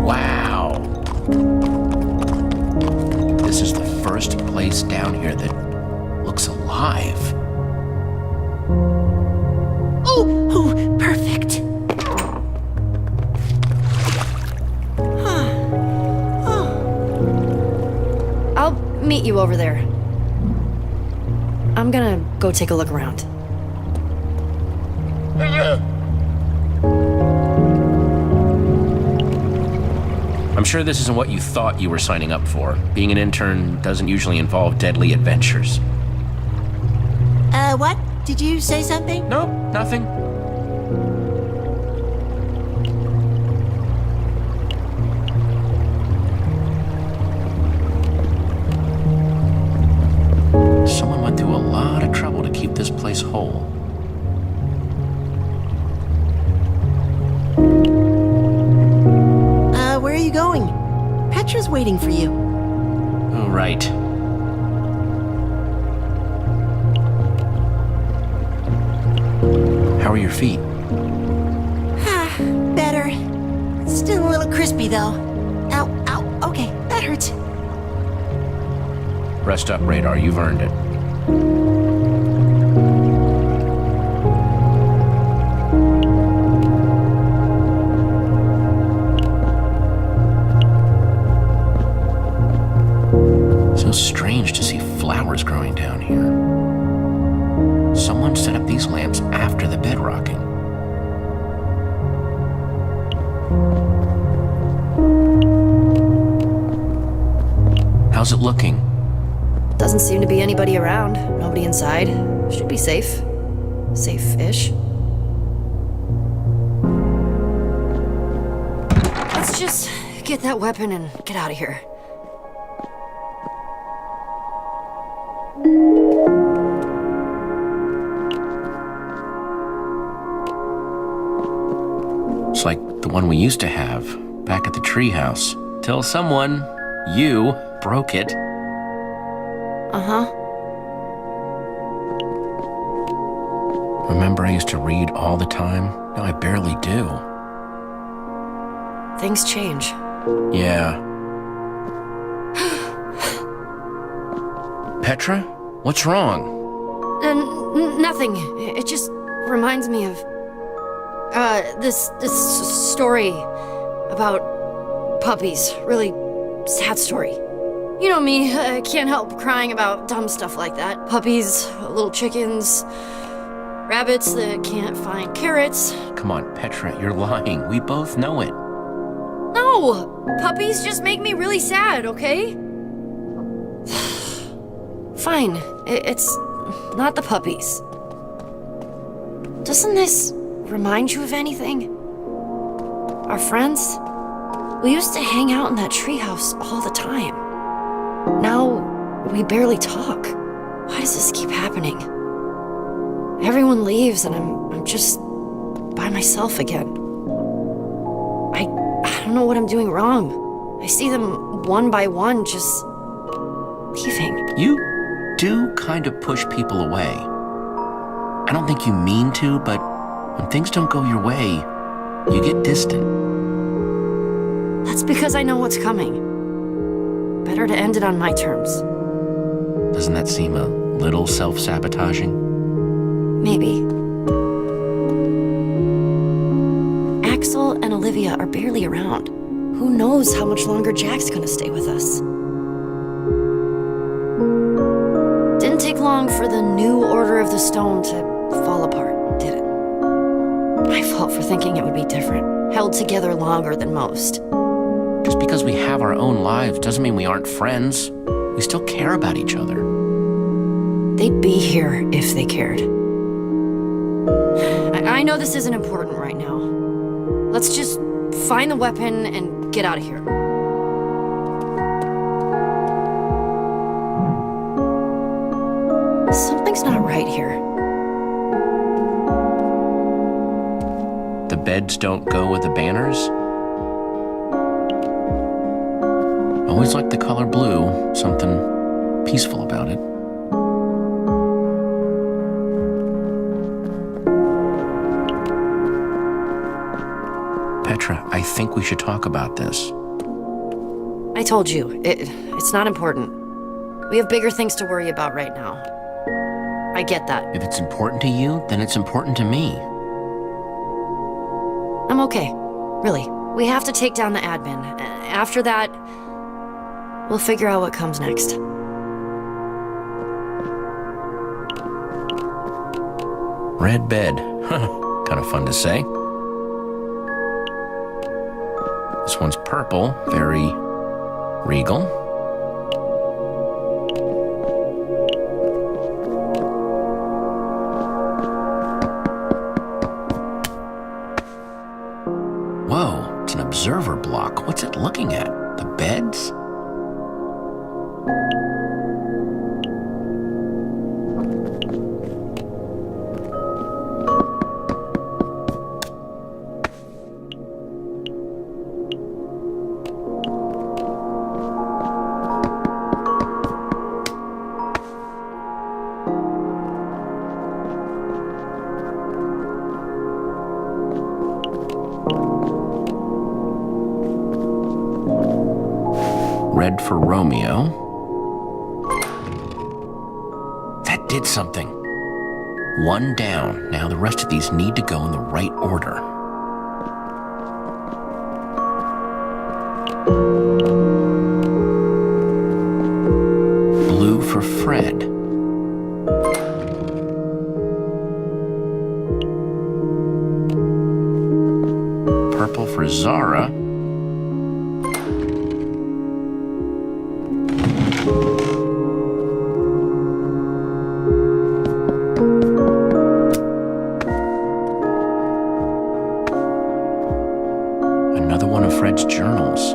Wow. This is the first place down here that looks alive. Oh, perfect. I'll meet you over there. I'm gonna go take a look around. I'm sure this isn't what you thought you were signing up for. Being an intern doesn't usually involve deadly adventures. What? Did you say something? Nope, nothing. Someone went through a lot of trouble to keep this place whole. Where are you going? Petra's waiting for you. Oh, right. How are your feet? Better. Still a little crispy, though. Ow, ow, okay, that hurts. Rest up, Radar. You've earned it. So strange to see flowers growing down here. Someone set up these lamps after the bedrocking. How's it looking? Doesn't seem to be anybody around. Nobody inside. Should be safe. Safe-ish. Let's just get that weapon and get out of here. It's like the one we used to have back at the treehouse. Till someone, you, broke it. Uh-huh. Remember I used to read all the time? Now I barely do. Things change. Yeah. Petra? What's wrong? Nothing. It just reminds me of... this story about puppies. Really sad story. You know me, I can't help crying about dumb stuff like that. Puppies, little chickens, rabbits that can't find carrots. Come on, Petra, you're lying. We both know it. No! Puppies just make me really sad, okay? Fine. It's not the puppies. Doesn't this remind you of anything? Our friends? We used to hang out in that treehouse all the time. Now, we barely talk. Why does this keep happening? Everyone leaves and I'm just by myself again. I don't know what I'm doing wrong. I see them one by one just leaving. You do kind of push people away. I don't think you mean to, but when things don't go your way, you get distant. That's because I know what's coming. Better to end it on my terms. Doesn't that seem a little self-sabotaging? Maybe. Axel and Olivia are barely around. Who knows how much longer Jack's gonna stay with us? Didn't take long for the new Order of the Stone to fall apart, did it? My fault for thinking it would be different. Held together longer than most. Just because we have our own lives doesn't mean we aren't friends. We still care about each other. They'd be here if they cared. I know this isn't important right now. Let's just find the weapon and get out of here. Something's not right here. The beds don't go with the banners? Always liked the color blue, something peaceful about it. Petra, I think we should talk about this. I told you, it's not important. We have bigger things to worry about right now. I get that. If it's important to you, then it's important to me. I'm okay. Really. We have to take down the admin. After that, we'll figure out what comes next. Red bed. Kind of fun to say. This one's purple, very regal. Whoa, it's an observer block. What's it looking at? The beds? Red for Romeo. That did something. One down. Now the rest of these need to go in the right order. Blue for Fred. Purple for Zara. Fred's journals.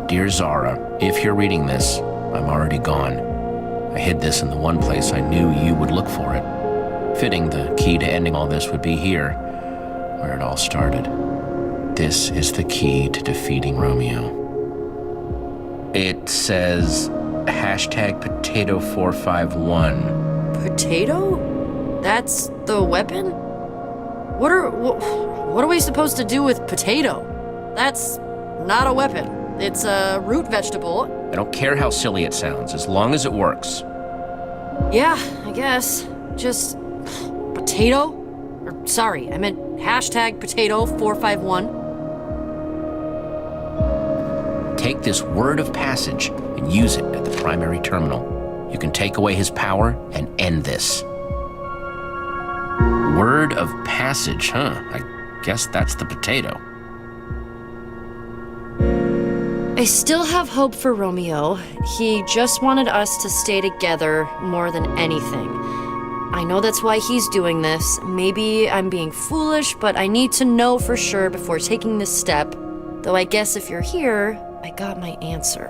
Dear Zara, if you're reading this, I'm already gone. I hid this in the one place I knew you would look for it. Fitting, the key to ending all this would be here, where it all started. This is the key to defeating Romeo. It says #potato451. Potato? That's the weapon? What are we supposed to do with potato? That's not a weapon. It's a root vegetable. I don't care how silly it sounds, as long as it works. Yeah, I guess. Just potato? Or sorry, I meant #potato451. Take this word of passage and use it at the primary terminal. You can take away his power and end this. Word of passage, huh? I guess that's the potato. I still have hope for Romeo. He just wanted us to stay together more than anything. I know that's why he's doing this. Maybe I'm being foolish, but I need to know for sure before taking this step. Though I guess if you're here, I got my answer.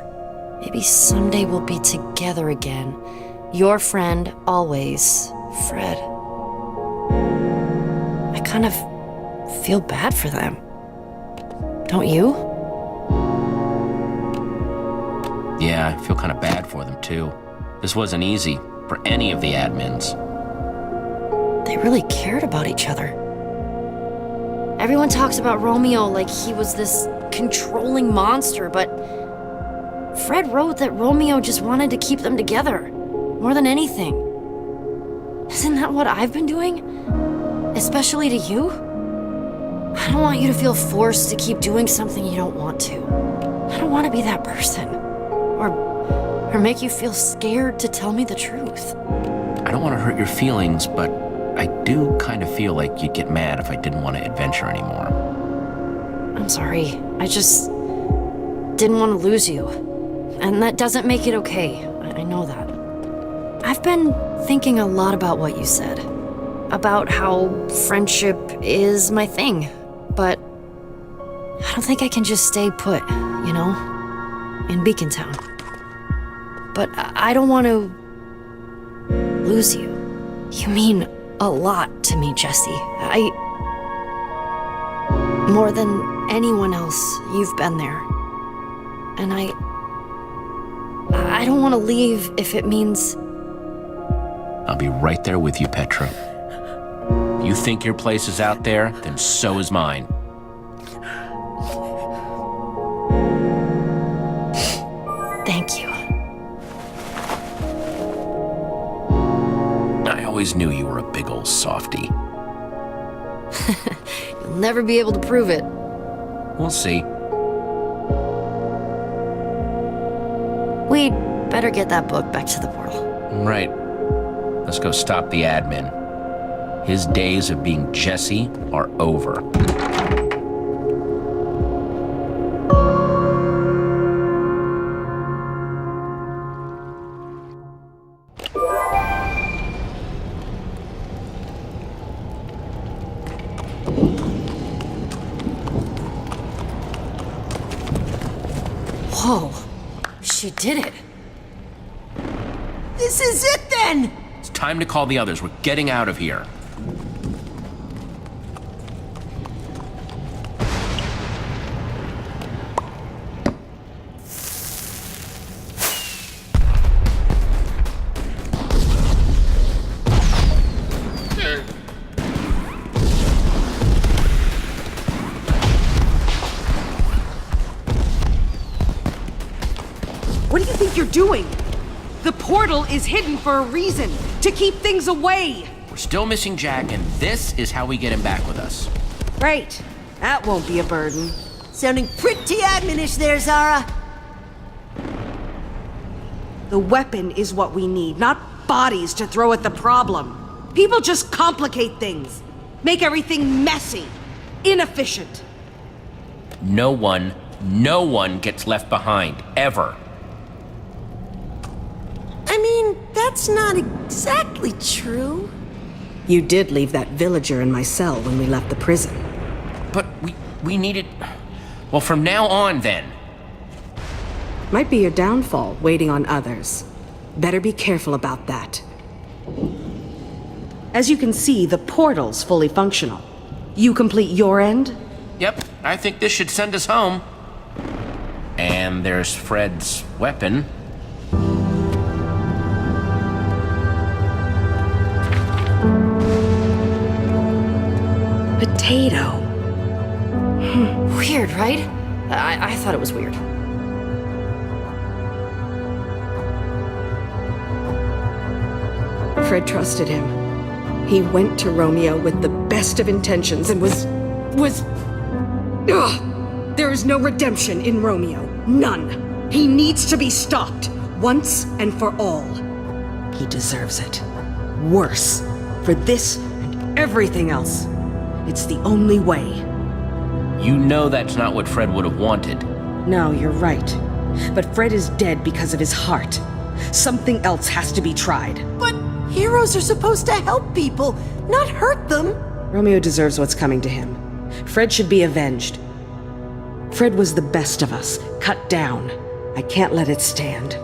Maybe someday we'll be together again. Your friend, always, Fred. I kind of feel bad for them. Don't you? Yeah, I feel kind of bad for them, too. This wasn't easy for any of the admins. They really cared about each other. Everyone talks about Romeo like he was this controlling monster, but Fred wrote that Romeo just wanted to keep them together, more than anything. Isn't that what I've been doing? Especially to you? I don't want you to feel forced to keep doing something you don't want to. I don't want to be that person. Or make you feel scared to tell me the truth. I don't want to hurt your feelings, but I do kind of feel like you'd get mad if I didn't want to adventure anymore. I'm sorry. I just didn't want to lose you. And that doesn't make it okay. I know that. I've been thinking a lot about what you said. About how friendship is my thing. But I don't think I can just stay put, you know? In Beacon Town. But I don't want to lose you. You mean a lot to me, Jesse. More than anyone else, you've been there. And I don't want to leave if it means... I'll be right there with you, Petra. If you think your place is out there, then so is mine. Thank you. I always knew you were a big old softy. You'll never be able to prove it. We'll see. We'd better get that book back to the portal. Right. Let's go stop the admin. His days of being Jesse are over. Whoa. She did it. This is it then! It's time to call the others. We're getting out of here. What do you think you're doing? The portal is hidden for a reason, to keep things away. We're still missing Jack, and this is how we get him back with us. Great. That won't be a burden. Sounding pretty admonish there, Zara. The weapon is what we need, not bodies to throw at the problem. People just complicate things, make everything messy, inefficient. No one gets left behind, ever. I mean, that's not exactly true. You did leave that villager in my cell when we left the prison. But we needed... Well, from now on, then. Might be your downfall, waiting on others. Better be careful about that. As you can see, the portal's fully functional. You complete your end? Yep, I think this should send us home. And there's Fred's weapon. Potato. Weird, right? I thought it was weird. Fred trusted him. He went to Romeo with the best of intentions and was... Ugh! There is no redemption in Romeo. None. He needs to be stopped, once and for all. He deserves it. Worse. For this and everything else. It's the only way. You know that's not what Fred would have wanted. No, you're right. But Fred is dead because of his heart. Something else has to be tried. But heroes are supposed to help people, not hurt them. Romeo deserves what's coming to him. Fred should be avenged. Fred was the best of us, cut down. I can't let it stand.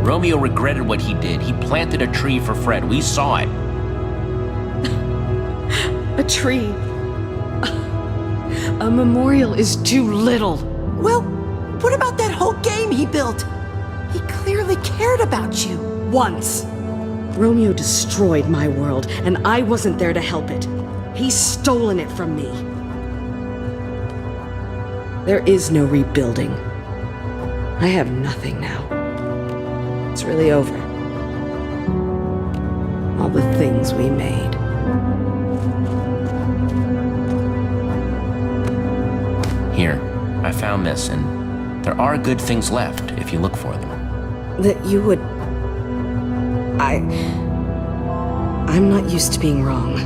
Romeo regretted what he did. He planted a tree for Fred. We saw it. A tree. A memorial is too little. Well, what about that whole game he built? He clearly cared about you. Once. Romeo destroyed my world, and I wasn't there to help it. He's stolen it from me. There is no rebuilding. I have nothing now. It's really over. All the things we made. Here, I found this, and there are good things left if you look for them. That you would... I'm not used to being wrong.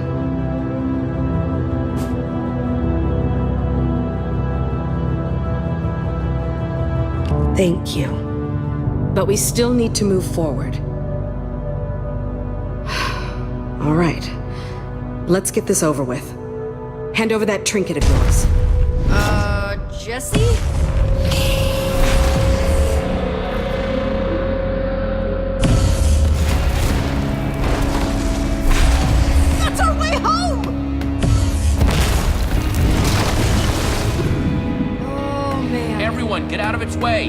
Thank you. But we still need to move forward. All right. Let's get this over with. Hand over that trinket of yours. Jesse? Everyone, get out of its way!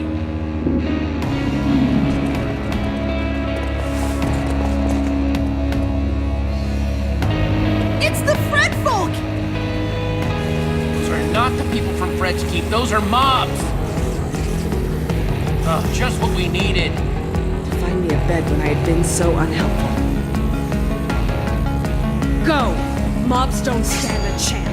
It's the Fred folk! Those are not the people from Fred's Keep, those are mobs! Oh, just what we needed. To find me a bed when I had been so unhelpful. Go! Mobs don't stand a chance.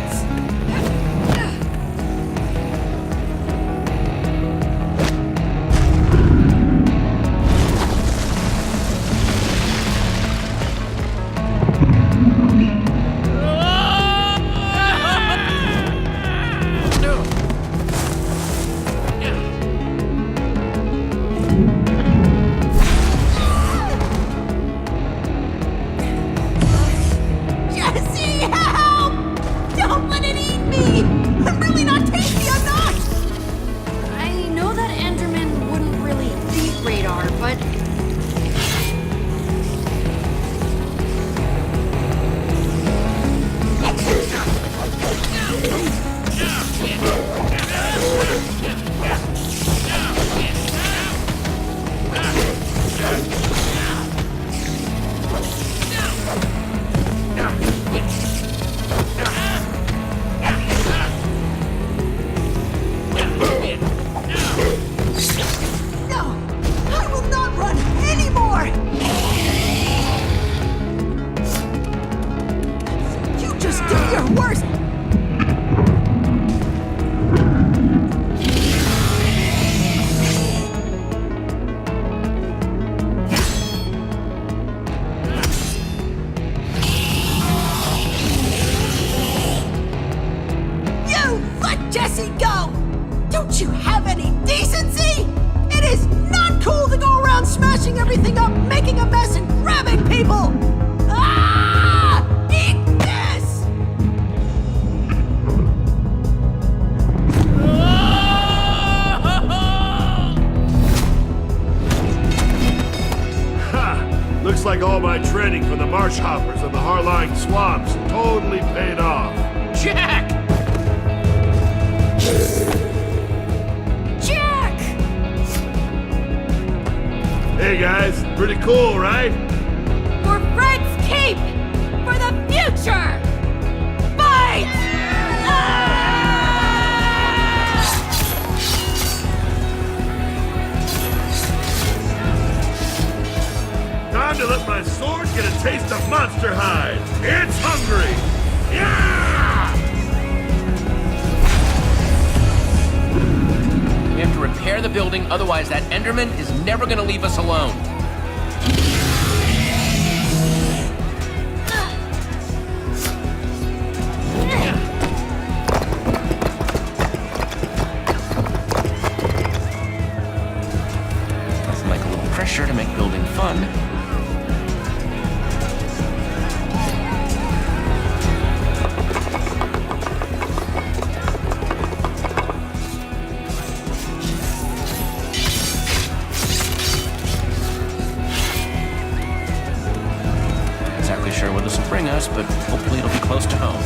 Looks like all my training for the marsh hoppers and the Harline swamps totally paid off. Jack! Jack! Hey guys, pretty cool, right? For Fred's Keep! For the future! Fight! Time to let my sword get a taste of monster hide. It's hungry. Yeah! We have to repair the building, otherwise that Enderman is never gonna leave us alone. Nothing like a little pressure to make building fun. Sure where this will bring us, but hopefully it'll be close to home.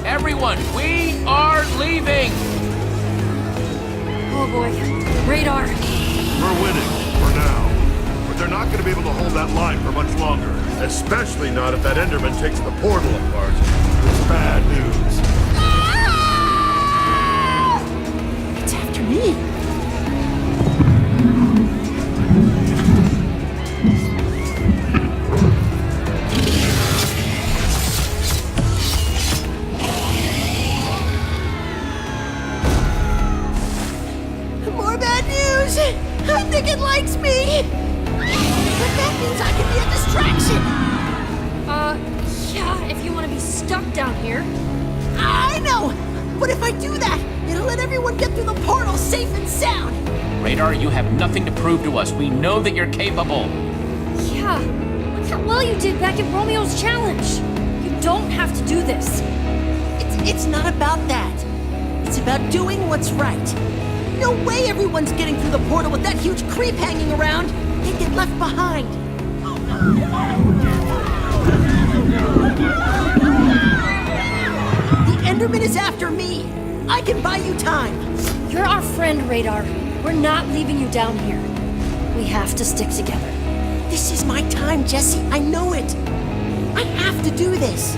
Everyone, we are leaving! Oh boy. Radar. We're winning, for now. But they're not going to be able to hold that line for much longer. Especially not if that Enderman takes the portal apart. It's bad news. Me. More bad news! I think it likes me! But that means I can be a distraction! Yeah, if you want to be stuck down here. I know! But if I do that, it'll let everyone get through the portal safe and sound! Radar, you have nothing to prove to us. We know that you're capable. Yeah, look how well you did back at Romeo's challenge. You don't have to do this. It's not about that. It's about doing what's right. No way everyone's getting through the portal with that huge creep hanging around. They'd get left behind. The Enderman is after me. I can buy you time. You're our friend, Radar. We're not leaving you down here. We have to stick together. This is my time, Jesse. I know it. I have to do this.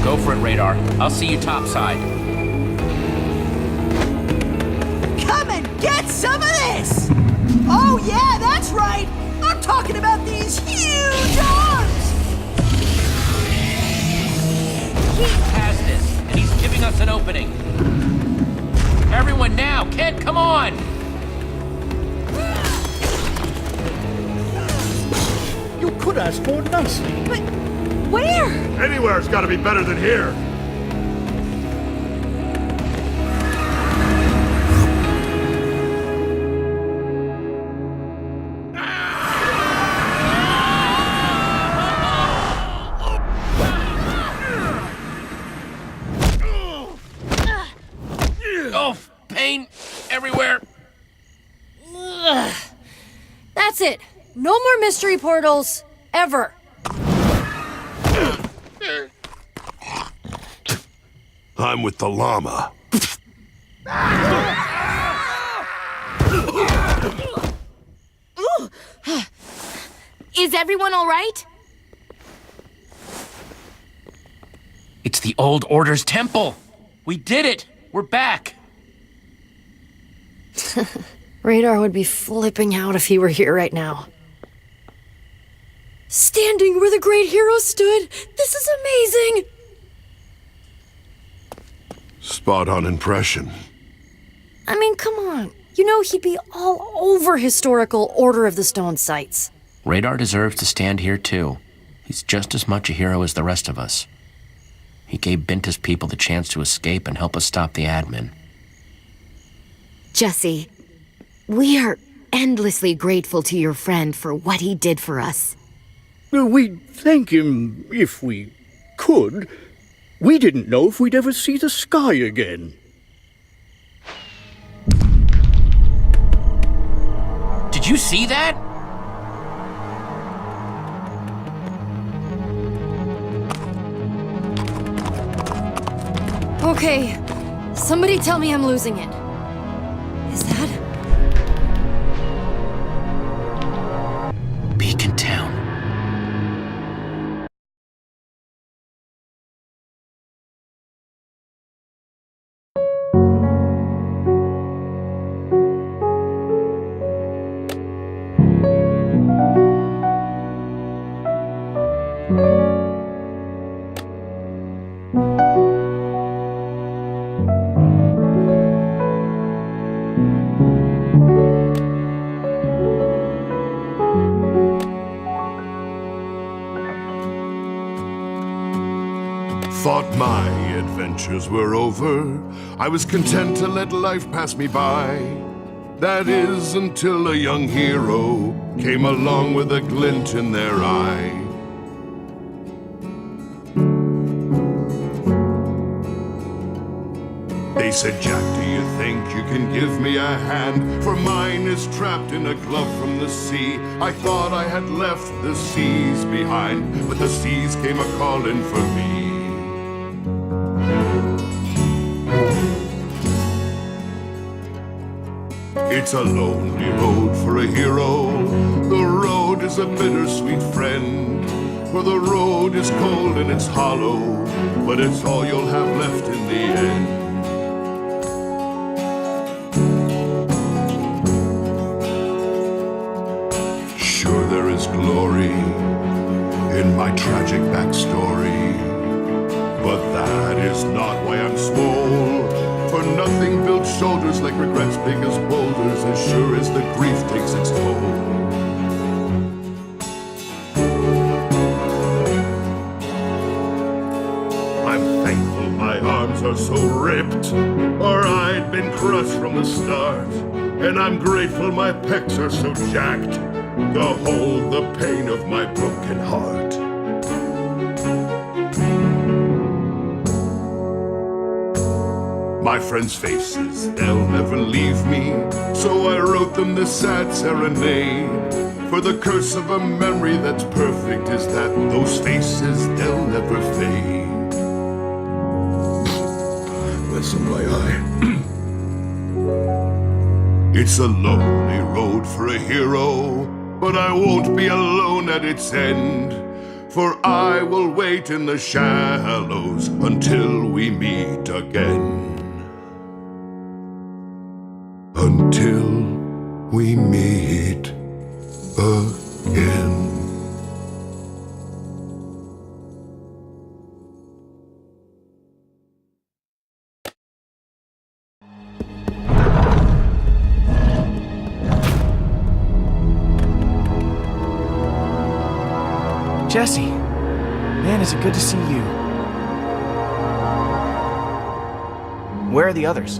Go for it, Radar. I'll see you topside. Come and get some of this! Oh yeah, that's right! I'm talking about these huge arms! He has this, and he's giving us an opening. Everyone now! Kent, come on! You could ask more nicely. But where? Anywhere's gotta be better than here. Oh, pain everywhere. That's it. No more mystery portals, ever. I'm with the llama. Is everyone all right? It's the old Order's temple. We did it. We're back. Radar would be flipping out if he were here right now. Standing where the great hero stood. This is amazing. Spot on impression. I mean, come on. You know he'd be all over historical Order of the Stone sites. Radar deserves to stand here, too. He's just as much a hero as the rest of us. He gave Binta's people the chance to escape and help us stop the admin. Jesse, we are endlessly grateful to your friend for what he did for us. We'd thank him if we could. We didn't know if we'd ever see the sky again. Did you see that? Okay, somebody tell me I'm losing it. Is that? Beacon Town. Thought my adventures were over. I was content to let life pass me by. That is, until a young hero came along with a glint in their eye. They said, Jack, do you think you can give me a hand? For mine is trapped in a glove from the sea. I thought I had left the seas behind, but the seas came a-calling for me. It's a lonely road for a hero. The road is a bittersweet friend. For the road is cold and it's hollow, but it's all you'll have left in the end. Sure, there is glory in my tragic backstory, but that is not why I'm small. For nothing builds shoulders like regrets big as boulders, as sure as the grief takes its toll. I'm thankful my arms are so ripped, or I'd been crushed from the start. And I'm grateful my pecs are so jacked to hold the pain of my broken heart. My friends' faces, they'll never leave me, so I wrote them this sad serenade. For the curse of a memory that's perfect is that those faces, they'll never fade. Listen, my eye. It's a lonely road for a hero, but I won't be alone at its end. For I will wait in the shallows until we meet again. Until we meet again. Jesse, man, is it good to see you. Where are the others?